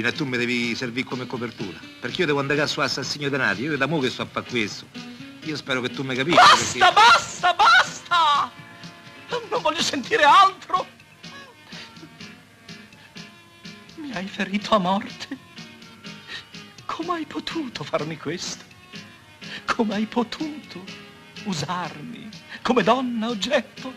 e tu mi devi servire come copertura. Perché io devo andare a su assassinio danati, io da mo' che sto a fare questo. Io spero che tu mi capisci. Basta, basta, basta! Non voglio sentire altro. Mi hai ferito a morte. Come hai potuto farmi questo? Come hai potuto usarmi come donna oggetto?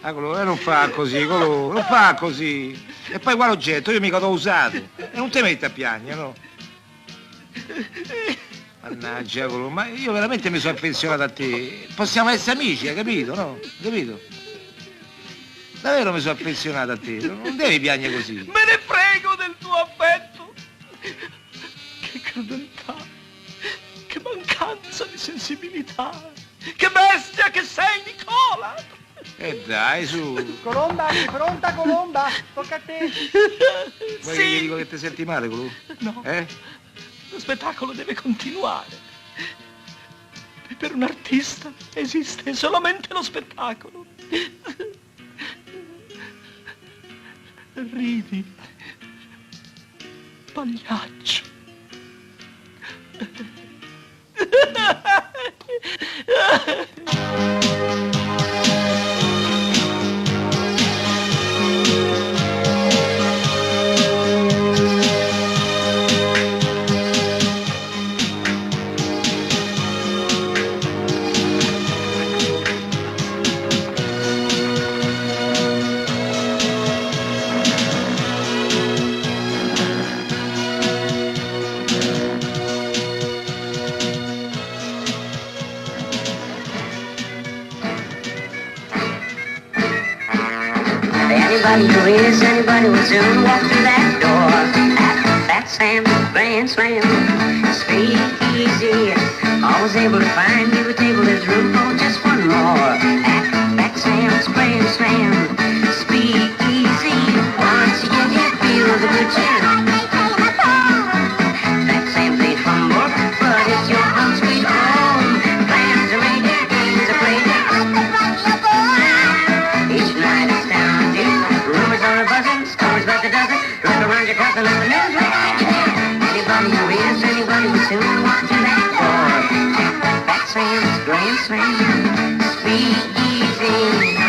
Non fa così, non fa così. E poi quale oggetto? Io mica l'ho usato. E non ti metti a piangere, no? Mannaggia, ma io veramente mi sono affezionato a te. Possiamo essere amici, hai capito, no? Capito? Davvero mi sono affezionato a te. Non devi piangere così. Me ne frego del tuo affetto. Che crudeltà. Che mancanza di sensibilità. Che bestia che sei, Nicola. Dai, su. Colomba, sei pronta, Colomba? Tocca a te. Vuoi che gli dico che ti senti male, Colù? No. Lo spettacolo deve continuare. Per un artista esiste solamente lo spettacolo. Ridi, pagliaccio. Anybody who is, anybody will soon walk through that door. That Sam's grand slam, speak easy. Always able to find you a table, there's room for just one more. That Sam's grand slam, speak easy. Once you get here, feel the good cheer. That Sam's ain't humble, but it's your home sweet home. Plans are made, their games are played. Each night it's down deep. Rumors are buzzing, stories about the dozen. Look around your castle and the news will make you hear. Anybody who is, anybody will soon walk through that door. That Sam's grand slam, speak easy.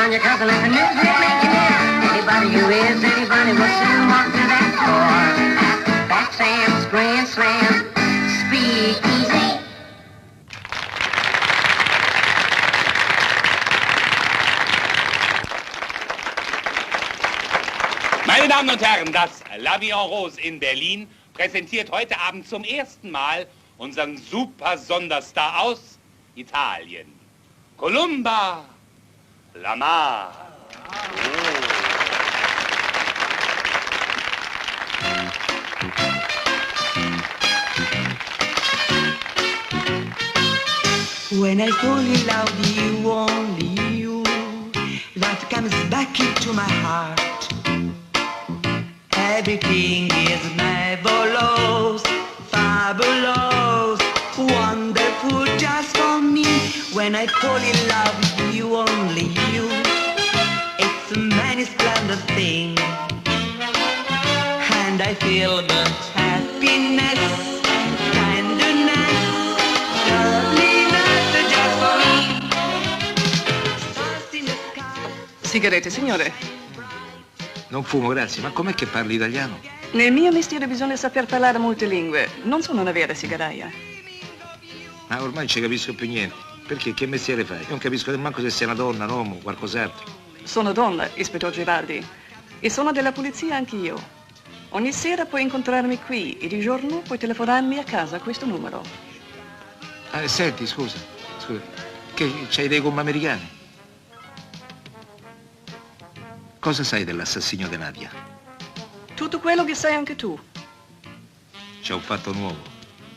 Your cousin let the news will make you hear. Anybody who is, anybody will soon walk through that door. That Sam's grand slam, speak easy. Meine Damen und Herren, das La Vie en Rose in Berlin präsentiert heute Abend zum ersten Mal unseren super Sonderstar aus Italien. Colomba Lamar. When I fall in love with you, only you, life comes back into my heart. Everything is marvelous, fabulous, wonderful just for me. When I fall in love with you, only you, it's a many splendid thing. And I feel the happiness, tenderness, loveliness just for me. Stars in the sky. Sigarette, signore. Non fumo, grazie. Ma com'è che parli italiano? Nel mio mestiere bisogna saper parlare molte lingue. Non sono una vera sigaraia. Ma ormai non ci capisco più niente. Perché? Che mestiere fai? Io non capisco nemmeno se sei una donna, un uomo, qualcos'altro. Sono donna, ispettor Giraldi. E sono della polizia anch'io. Ogni sera puoi incontrarmi qui e di giorno puoi telefonarmi a casa a questo numero. Senti, scusa, che c'hai dei gomma americani? Cosa sai dell'assassinio di Nadia? Tutto quello che sai anche tu. C'è un fatto nuovo.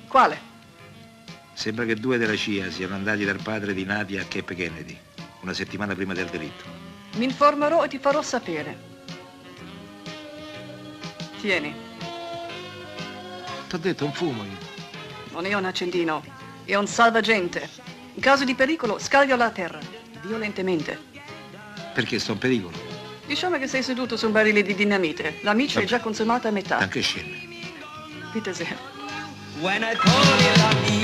Quale? Sembra che 2 della CIA siano andati dal padre di Nadia a Cape Kennedy, una settimana prima del delitto. Mi informerò e ti farò sapere. Tieni. T'ho detto un fumo io. Non è un accendino, è un salvagente. In caso di pericolo, scaglialo a terra, violentemente. Perché sto in pericolo? Diciamo che sei seduto su un barile di dinamite. La miccia è già consumata a metà. Anche scende. Bitte. When I call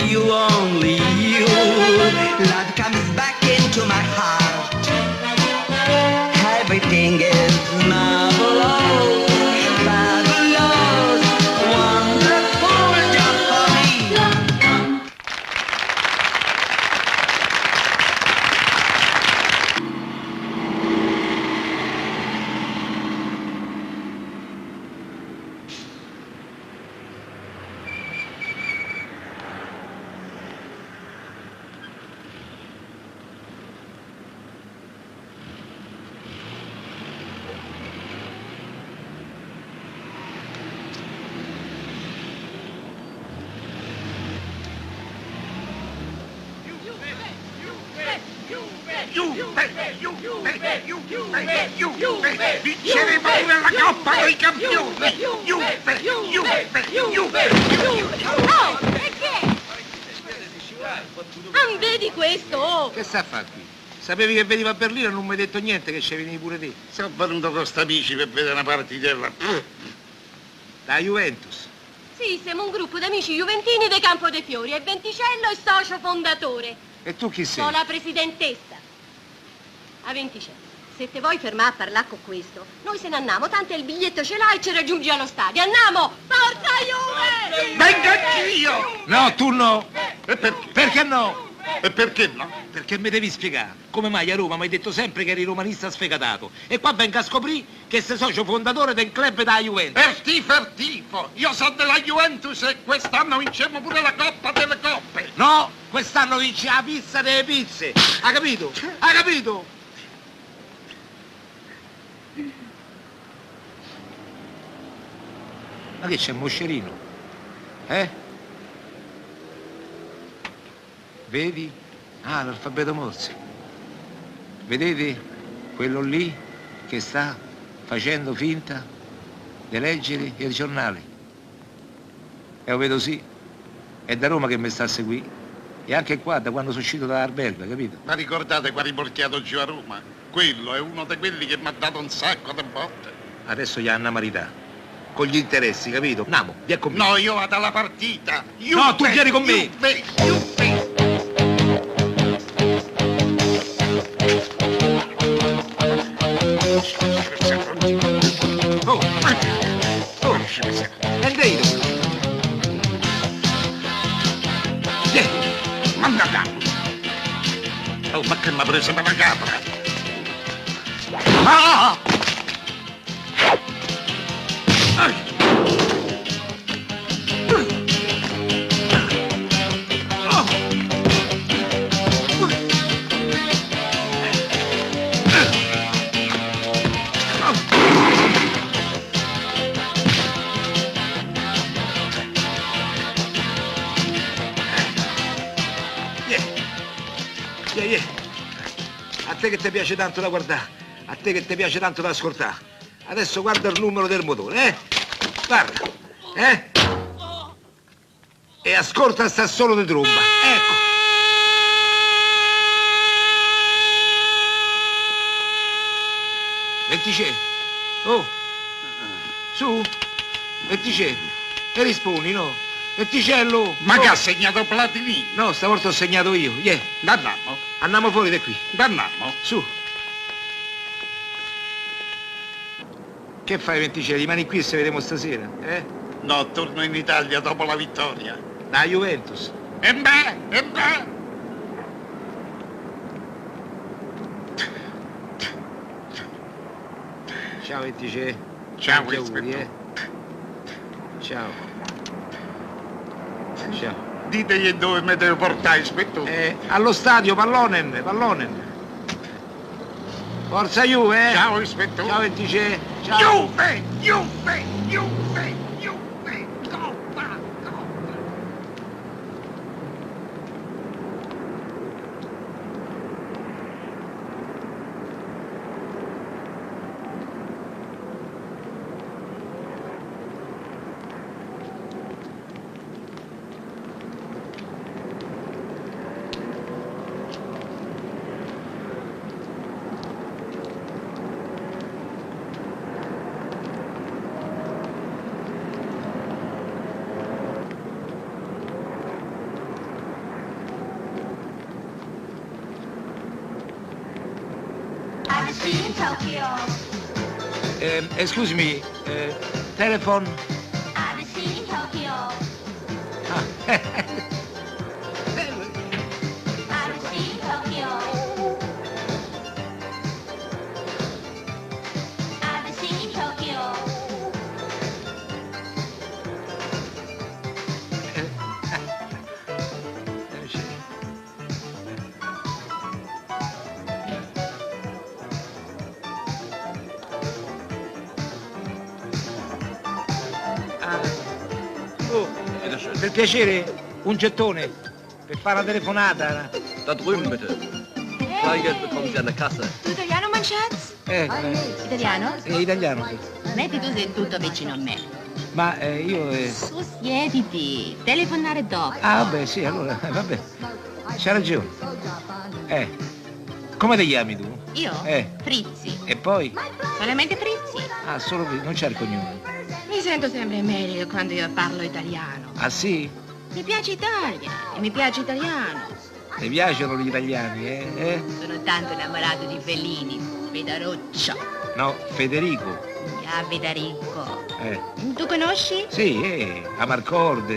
you only you, love comes back into my heart. Everything is marvelous, marvelous, wonderful just for me. Vinceremo pure la Coppa dei Campioni! Juve! Oh, e che? Ah, vedi questo? Oh. Che sta a fare qui? Sapevi che veniva a Berlino e non mi hai detto niente che ci venivi pure te. Sono venuto con sti amici per vedere una partitella. La Juventus. Sì, siamo un gruppo di amici juventini di Campo dei Fiori e Venticello è socio fondatore. E tu chi sei? Sono la presidentessa. A Venticello, se te vuoi fermare a parlare con questo, noi se ne andiamo, tanto il biglietto ce l'hai e ci raggiungi allo stadio. Andiamo! Forza Juve! Venga anch'io! No, tu no! E perché? Perché no? E perché no? Perché mi devi spiegare come mai a Roma mi hai detto sempre che eri romanista sfegatato e qua venga a scoprire che sei socio fondatore del club della Juventus. Per tifo! Io sono della Juventus e quest'anno vinciamo pure la Coppa delle Coppe! No, quest'anno vinci la pizza delle pizze! Ha capito? Ha capito? Ma che c'è, Moscerino? Vedi? Ah, l'alfabeto Morse. Vedete quello lì che sta facendo finta di leggere il giornale? E lo vedo sì, è da Roma che mi sta a seguire. E anche qua, da quando sono uscito da Arbelva, capito? Ma ricordate qua riportato giù a Roma? Quello è uno di quelli che mi ha dato un sacco di botte. Adesso gli hanno marità. Con gli interessi, capito? Namo, vieni con me. No, io vado alla partita. No, tu vieni con me. Juve. Andiamo. Manda là. Oh, ma che mi ha preso per la capra? Ah! A te che ti piace tanto da guardare, a te che ti piace tanto da ascoltare. Adesso guarda il numero del motore, Guarda, E ascolta sta solo di tromba, ecco. Venticè, oh, su, Venticè, e rispondi, no? Venticello! Ma che ha segnato Platini? No, stavolta ho segnato io, Andiamo. Andiamo fuori da qui. Andiamo. Su. Che fai, Venticè? Rimani qui e se vediamo stasera, No, torno in Italia dopo la vittoria. Da Juventus. E beh! Ciao, Venticè. Ciao, Tanti auguri, Ciao. Ciao. Ditegli dove mi devo portare, ispettore. Allo stadio, Pallonen. Forza Juve, eh? Ciao, ispettore. Ciao, Etice. Ciao. Juve. Excuse me, telephone. Per piacere, un gettone per fare una telefonata. Da drüben, bitte. Kleingeld bekommen Sie an der Kasse. Tu italiano, mein Schatz? Italiano? Italiano. Metti tu sei tutto vicino a me. Ma io... Su, siediti. Telefonare dopo. Ah, vabbè, sì, allora, vabbè. C'ha ragione. Come ti chiami tu? Io? Frizzi. E poi? Solamente Frizzi. Ah, solo Frizzi, non c'è il cognome. Mi sento sempre meglio quando io parlo italiano. Ah, sì? Mi piace Italia e mi piace italiano. Ti piacciono gli italiani, eh? Sono tanto innamorato di Fellini, Federuccio. No, Federico. Ah, Federico. Tu conosci? Sì, Amarcord.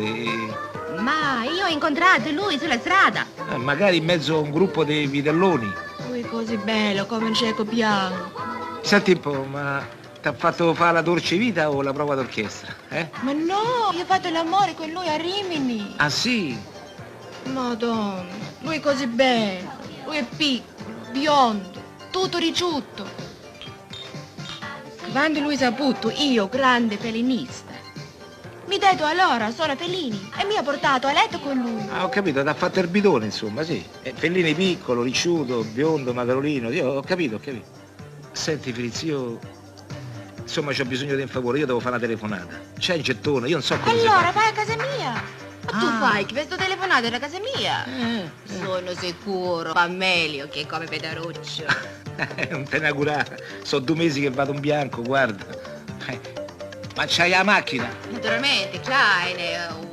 Ma io ho incontrato lui sulla strada. Magari in mezzo a un gruppo di vitelloni. Lui è così bello come un cieco bianco. Senti un po', ma ti ha fatto fare la dolce vita o la prova d'orchestra, Ma no, io ho fatto l'amore con lui a Rimini. Ah, sì? Madonna, lui è così bello. Lui è piccolo, biondo, tutto ricciutto. Quando lui ha saputo, io, grande fellinista, mi detto allora sono Fellini e mi ha portato a letto con lui. Ah, ho capito, ti ha fatto il bidone, insomma, sì. Fellini piccolo, ricciuto, biondo, magrolino, io ho capito. Senti, Fritz, io... Insomma, c'ho bisogno di un favore, io devo fare una telefonata. C'è il gettone, io non so come allora, vai a casa mia. Ma tu fai che questo telefonato è a casa mia? Sono sicuro, fa meglio che come Federuccio. Non te ne augurare, sono 2 mesi che vado in bianco, guarda. Ma c'hai la macchina? Naturalmente, c'hai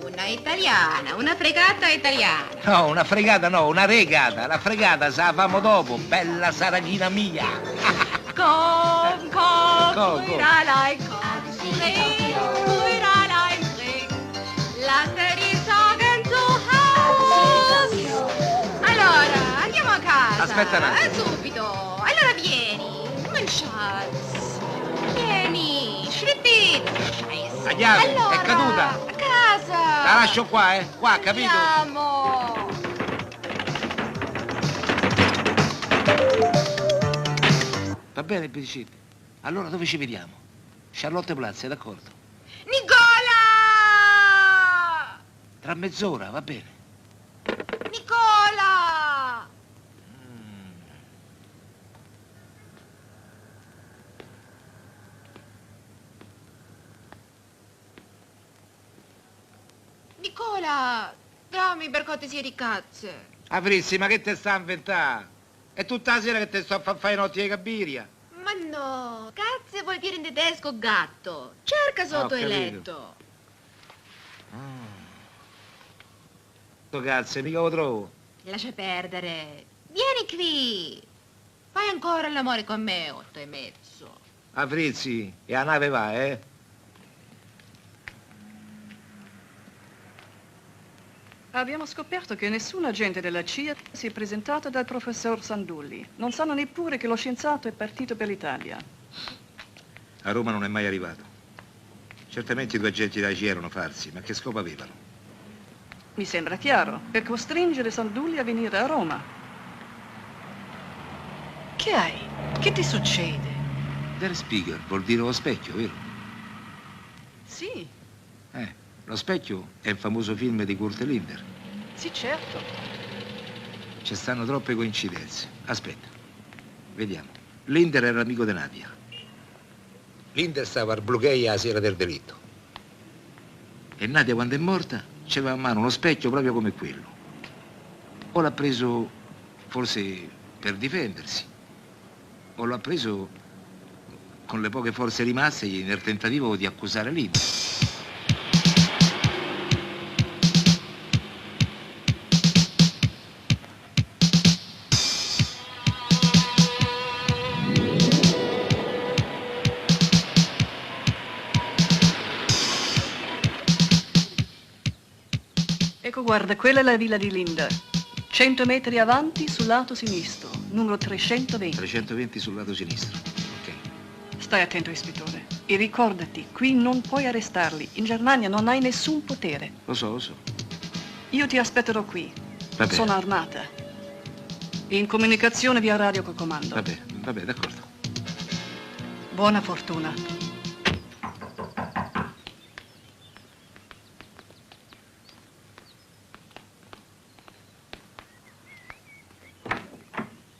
una italiana, una fregata italiana. No, una fregata no, una regata. La fregata se la famo dopo, bella saragina mia. Komm, Feuerlein, lasse die Sorgen zu Haus. Allora, andiamo a casa. Aspetta un attimo. Subito. Allora vieni, mein Schatz. Vieni, schrittino. La chiave, allora, è caduta. A casa. La lascio qua, qua, capito? Andiamo. Va bene, Bicicetta. Allora dove ci vediamo? Charlotte Plaza, d'accordo? Nicola! Tra mezz'ora, va bene. Nicola! Nicola, dammi per cortesia di cazzo. Ah, Frizzi, ma che te sta a inventare? È tutta la sera che te sto a fare notti di Cabiria. Ma no, cazzo vuol dire in tedesco gatto. Cerca sotto il letto. Cazzo, mica lo trovo. Lascia perdere. Vieni qui. Fai ancora l'amore con me, 8,5. Ah, Frizzi, e la nave va, Abbiamo scoperto che nessun agente della CIA si è presentato dal professor Sandulli. Non sanno neppure che lo scienziato è partito per l'Italia. A Roma non è mai arrivato. Certamente i due agenti della CIA erano falsi, ma che scopo avevano? Mi sembra chiaro, per costringere Sandulli a venire a Roma. Che hai? Che ti succede? Der Spiegel vuol dire lo specchio, vero? Sì, Lo specchio è il famoso film di Kurt Linder. sì, certo. Ci stanno troppe coincidenze. Aspetta, vediamo. Linder era amico di Nadia. Linder stava al Blue Gay la sera del delitto. E Nadia, quando è morta, c'aveva a mano uno specchio proprio come quello. O l'ha preso forse per difendersi, o l'ha preso con le poche forze rimaste nel tentativo di accusare Linder. Ecco, guarda, quella è la villa di Linda. 100 metri avanti sul lato sinistro, numero 320. 320 sul lato sinistro. Stai attento, ispettore. E ricordati, qui non puoi arrestarli. In Germania non hai nessun potere. Lo so, lo so. Io ti aspetterò qui. Va bene. Sono armata. In comunicazione via radio col comando. Vabbè, d'accordo. Buona fortuna.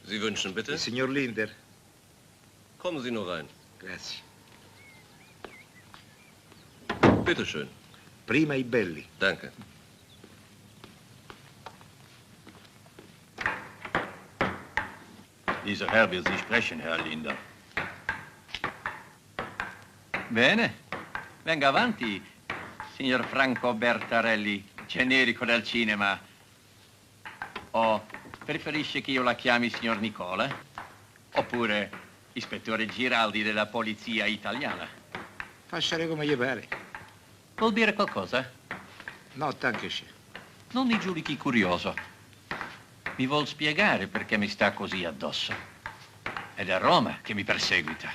Sie wünschen bitte? Signor Linder. Kommen Sie nur rein. Grazie. Bitte schön. Prima i belli. Danke. Dieser Herr will Sie sprechen, Herr Linder. Bene, venga avanti, signor Franco Bertarelli, generico del cinema. O preferisce che io la chiami signor Nicola? Oppure ispettore Giraldi della polizia italiana? Facciare come gli pare. Vuol dire qualcosa? No, tanto c'è. Non mi giudichi curioso. Mi vuol spiegare perché mi sta così addosso? Ed è Roma che mi perseguita.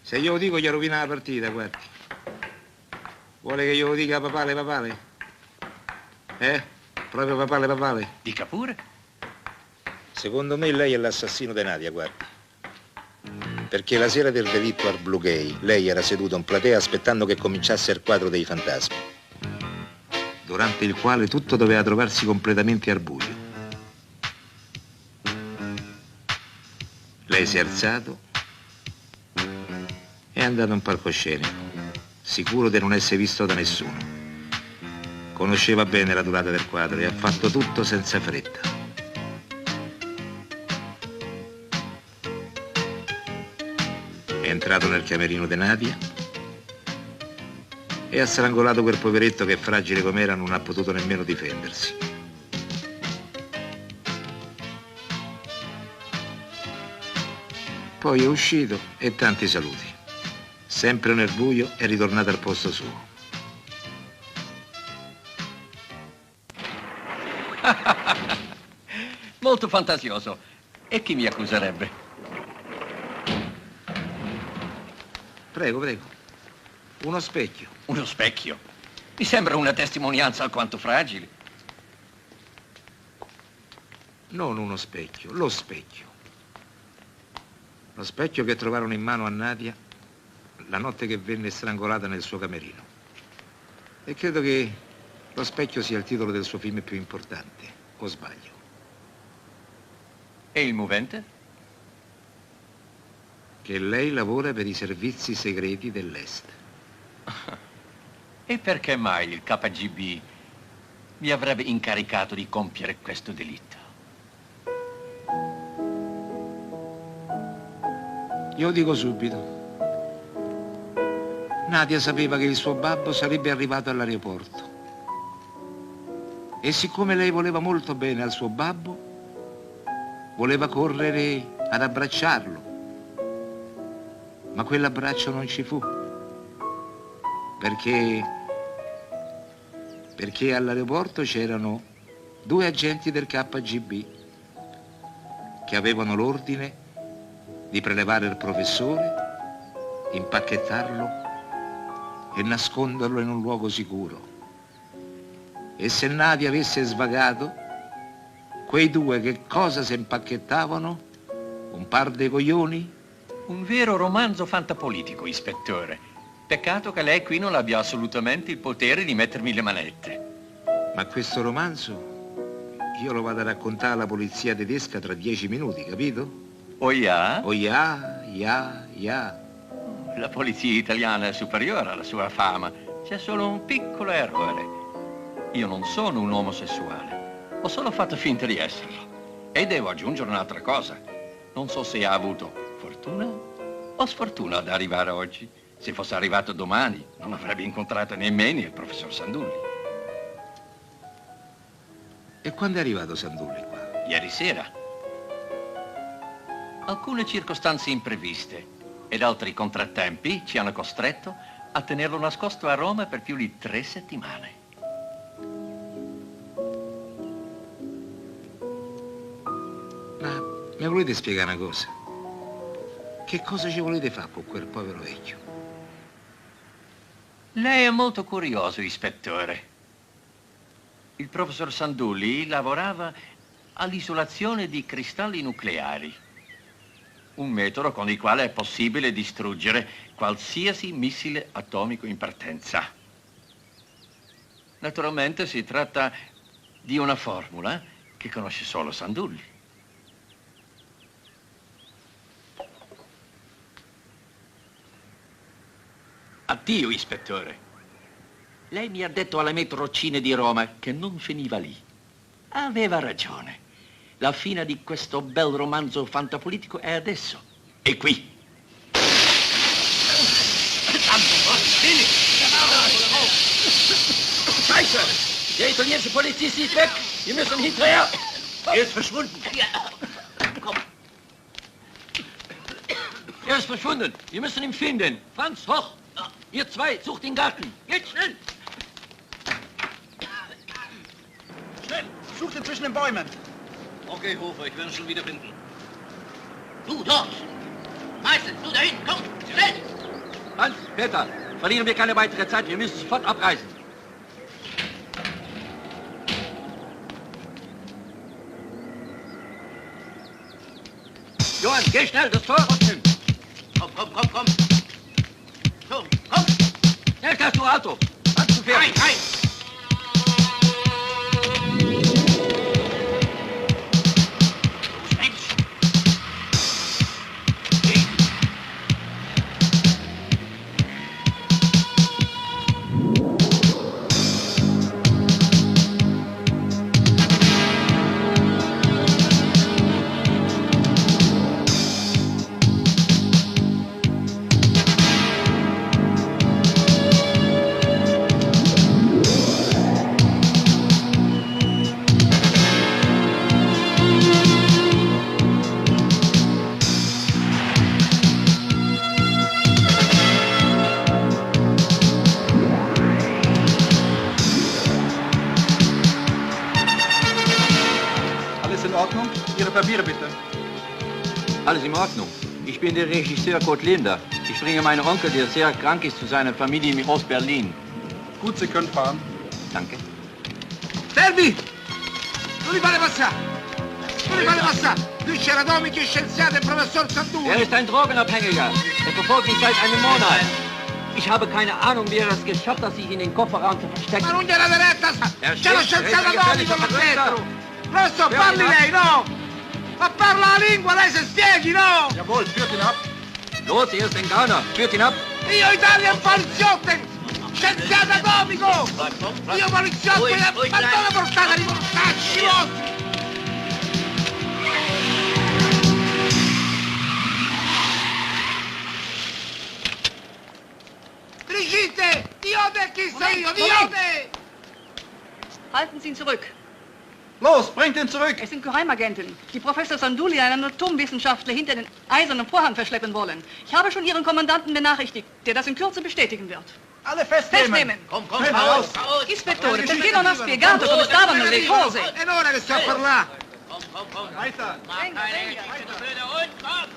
Se io lo dico gli rovina la partita, guardi. Vuole che io lo dica papale, papale? Proprio papale, papale? Dica pure. Secondo me lei è l'assassino di Nadia, guardi. Perché la sera del delitto al Blue Gay, lei era seduta in platea aspettando che cominciasse il quadro dei fantasmi, durante il quale tutto doveva trovarsi completamente al buio. Lei si è alzato e è andato in palcoscenico, sicuro di non essere visto da nessuno. Conosceva bene la durata del quadro e ha fatto tutto senza fretta. È entrato nel camerino di Nadia e ha strangolato quel poveretto che, fragile com'era, non ha potuto nemmeno difendersi. Poi è uscito e tanti saluti. Sempre nel buio è ritornato al posto suo. Molto fantasioso. E chi mi accuserebbe? Prego, prego. Uno specchio. Uno specchio? Mi sembra una testimonianza alquanto fragile. Non uno specchio, lo specchio. Lo specchio che trovarono in mano a Nadia la notte che venne strangolata nel suo camerino. E credo che lo specchio sia il titolo del suo film più importante, o sbaglio? E il movente? Che lei lavora per i servizi segreti dell'Est. E perché mai il KGB mi avrebbe incaricato di compiere questo delitto? Io dico subito. Nadia sapeva che il suo babbo sarebbe arrivato all'aeroporto. E siccome lei voleva molto bene al suo babbo, voleva correre ad abbracciarlo. Ma quell'abbraccio non ci fu. Perché all'aeroporto c'erano 2 agenti del KGB che avevano l'ordine di prelevare il professore, impacchettarlo e nasconderlo in un luogo sicuro. E se Nadia avesse svagato, quei due che cosa si impacchettavano? Un par di coglioni? Un vero romanzo fantapolitico, ispettore. Peccato che lei qui non abbia assolutamente il potere di mettermi le manette. Ma questo romanzo io lo vado a raccontare alla polizia tedesca tra 10 minuti, capito? Oh yeah? Oh yeah, yeah. La polizia italiana è superiore alla sua fama. C'è solo un piccolo errore. Io non sono un omosessuale. Ho solo fatto finta di esserlo. E devo aggiungere un'altra cosa. Non so se ha avuto fortuna o sfortuna ad arrivare oggi. Se fosse arrivato domani, non avrebbe incontrato nemmeno il professor Sandulli. E quando è arrivato Sandulli qua? Ieri sera. Alcune circostanze impreviste ed altri contrattempi ci hanno costretto a tenerlo nascosto a Roma per più di 3 settimane. Ma mi volete spiegare una cosa? Che cosa ci volete fare con quel povero vecchio? Lei è molto curioso, ispettore. Il professor Sandulli lavorava all'isolazione di cristalli nucleari. Un metodo con il quale è possibile distruggere qualsiasi missile atomico in partenza. Naturalmente si tratta di una formula che conosce solo Sandulli. Addio, ispettore. Lei mi ha detto alle metrocine di Roma che non finiva lì. Aveva ragione. La fine di questo bel romanzo fantapolitico è adesso. È qui. Scheiße! Der italienische Polizist ist weg. Wir müssen hinterher. Er ist verschwunden. Komm. Er ist verschwunden. Wir müssen ihn finden. Franz, hoch. Ihr zwei, sucht den Garten. Geht schnell. Schnell, sucht ihn zwischen den Bäumen. Okay, Hofer, ich werde ihn schon wieder finden. Du dort! Meister, du dahin, komm, schnell! Hans, Peter, verlieren wir keine weitere Zeit. Wir müssen sofort abreisen. Johann, geh schnell, das Tor öffnen. Komm, komm, komm, komm. So, komm. Schnell, kannst du Auto. Hans, du fährst. Rein, rein. Papiere bitte. Alles in Ordnung. Ich bin der Regisseur Kurt Linder. Ich bringe meinen Onkel, der sehr krank ist, zu seiner Familie in Ost-Berlin. Gut, Sie können fahren. Danke. Fermi! Non li fate passare! Non li fate passare! Qui c'era atomici, scienziati e professor Sandulli! Er ist ein Drogenabhängiger. Er verfolgt mich seit einem Monat. Ich habe keine Ahnung, wie er es geschafft hat, sich in den Kofferraum zu verstecken. Ma non gliela retta! C'è lo scienziato atomico là dentro! Professor, parli lei, no! Ma parla la lingua, lei se spieghi, no? Jawohl, führt ihn ab. Los, er ist ein Gauner. Führt ihn ab. Io Italian poliziotte! Scienziato atomico! Io poliziotto! Ma dove portate a riportarci vostri? Brigitte! Diote, chi sei io? Diote! Halten Sie ihn zurück. Los, bringt ihn zurück! Es sind Geheimagenten, die Professor Sandulli, einen Atomwissenschaftler, hinter den eisernen Vorhang verschleppen wollen. Ich habe schon Ihren Kommandanten benachrichtigt, der das in Kürze bestätigen wird. Alle festnehmen! Komm, raus! Ispettore, perché non ha spiegato come stavano le cose? È ora che sto a parlare! Komm! Weiter! Mach keine Geschichte, Söhne, und komm!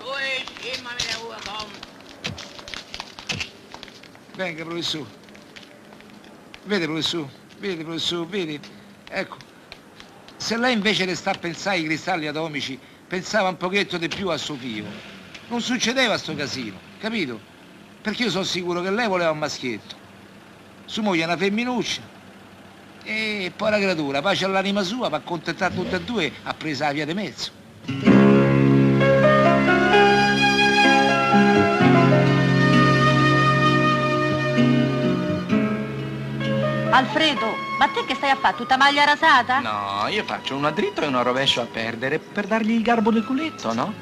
Ruhig, immer mit der Ruhe, komm! Venga, professore. Vede, professore, vedi. Ecco, se lei invece di sta a pensare ai cristalli atomici, pensava un pochetto di più a suo figlio, non succedeva sto casino, capito? Perché io sono sicuro che lei voleva un maschietto. Sua moglie è una femminuccia. E poi la creatura, pace all'anima sua, per accontentare tutte e due, ha preso la via di mezzo. Alfredo, ma te che stai a fare? Tutta maglia rasata? No, io faccio una dritta e una rovescio a perdere per dargli il garbo del culetto, no?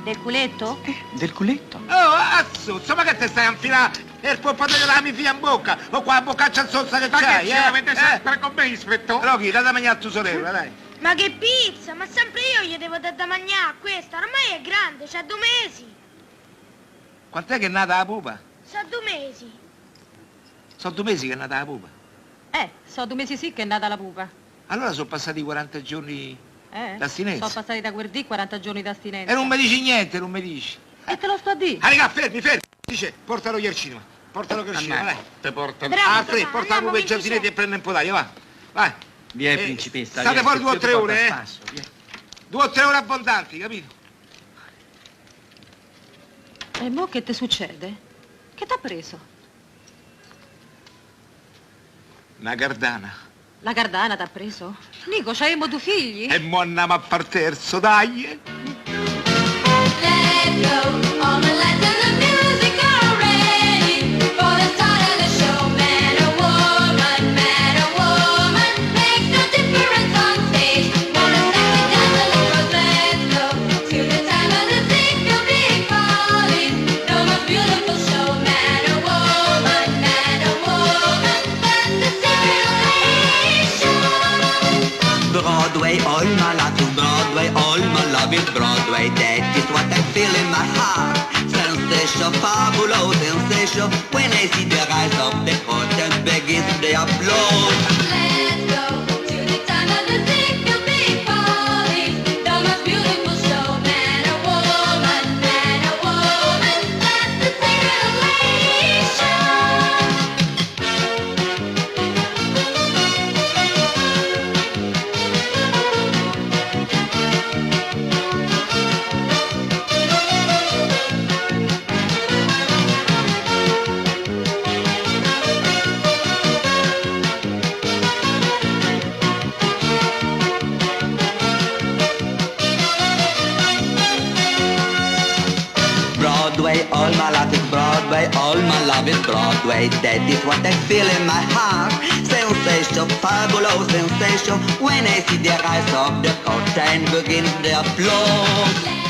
Del culetto? Del culetto. Oh, azzuzzo, ma che te stai a infilare il pompatoio della mia figlia in bocca? O qua la boccaccia zozza che c'hai, ce l'avete sempre con me, ispettore? Rocky, dai da mangiare a tua sorella, dai. Ma che pizza? Ma sempre io gli devo dare da mangiare a questa, ormai è grande, c'ha 2 mesi. Quant'è che è nata la pupa? C'ha 2 mesi. Sono 2 mesi che è nata la pupa. So 2 mesi sì che è nata la pupa. Allora sono passati 40 giorni d'astinenza. Sono passati da quel dì 40 giorni d'astinenza. E non mi dici niente, non mi dici. E te lo sto a dire. Ah, raga, fermi. Dice, portalo io al cinema. Portalo che al cinema, dai. Te porta... Alfred, porta la pupa ai giardinetti e prende un po' d'aria, va. Vai. Via, principessa. State fuori 2 o 3 ore, Spasso, 2 o 3 ore abbondanti, capito? E mo che ti succede? Che t'ha preso? Una gardana. La Gardana t'ha preso? Nico, c'avevamo 2 figli? E mo andiamo a par terzo, dai. Broadway, all my life is Broadway, all my love is Broadway. That is what I feel in my heart. Sensation, fabulous sensation. When I see the rise of the curtain, begins the applause. Let's go to the time of the single big party. The most beautiful show, man or woman, that's the secret elation. Broadway, all my life is Broadway, all my love is Broadway. That is what I feel in my heart. Sensation, fabulous sensation. When I see the rise of the curtain, begins the applause.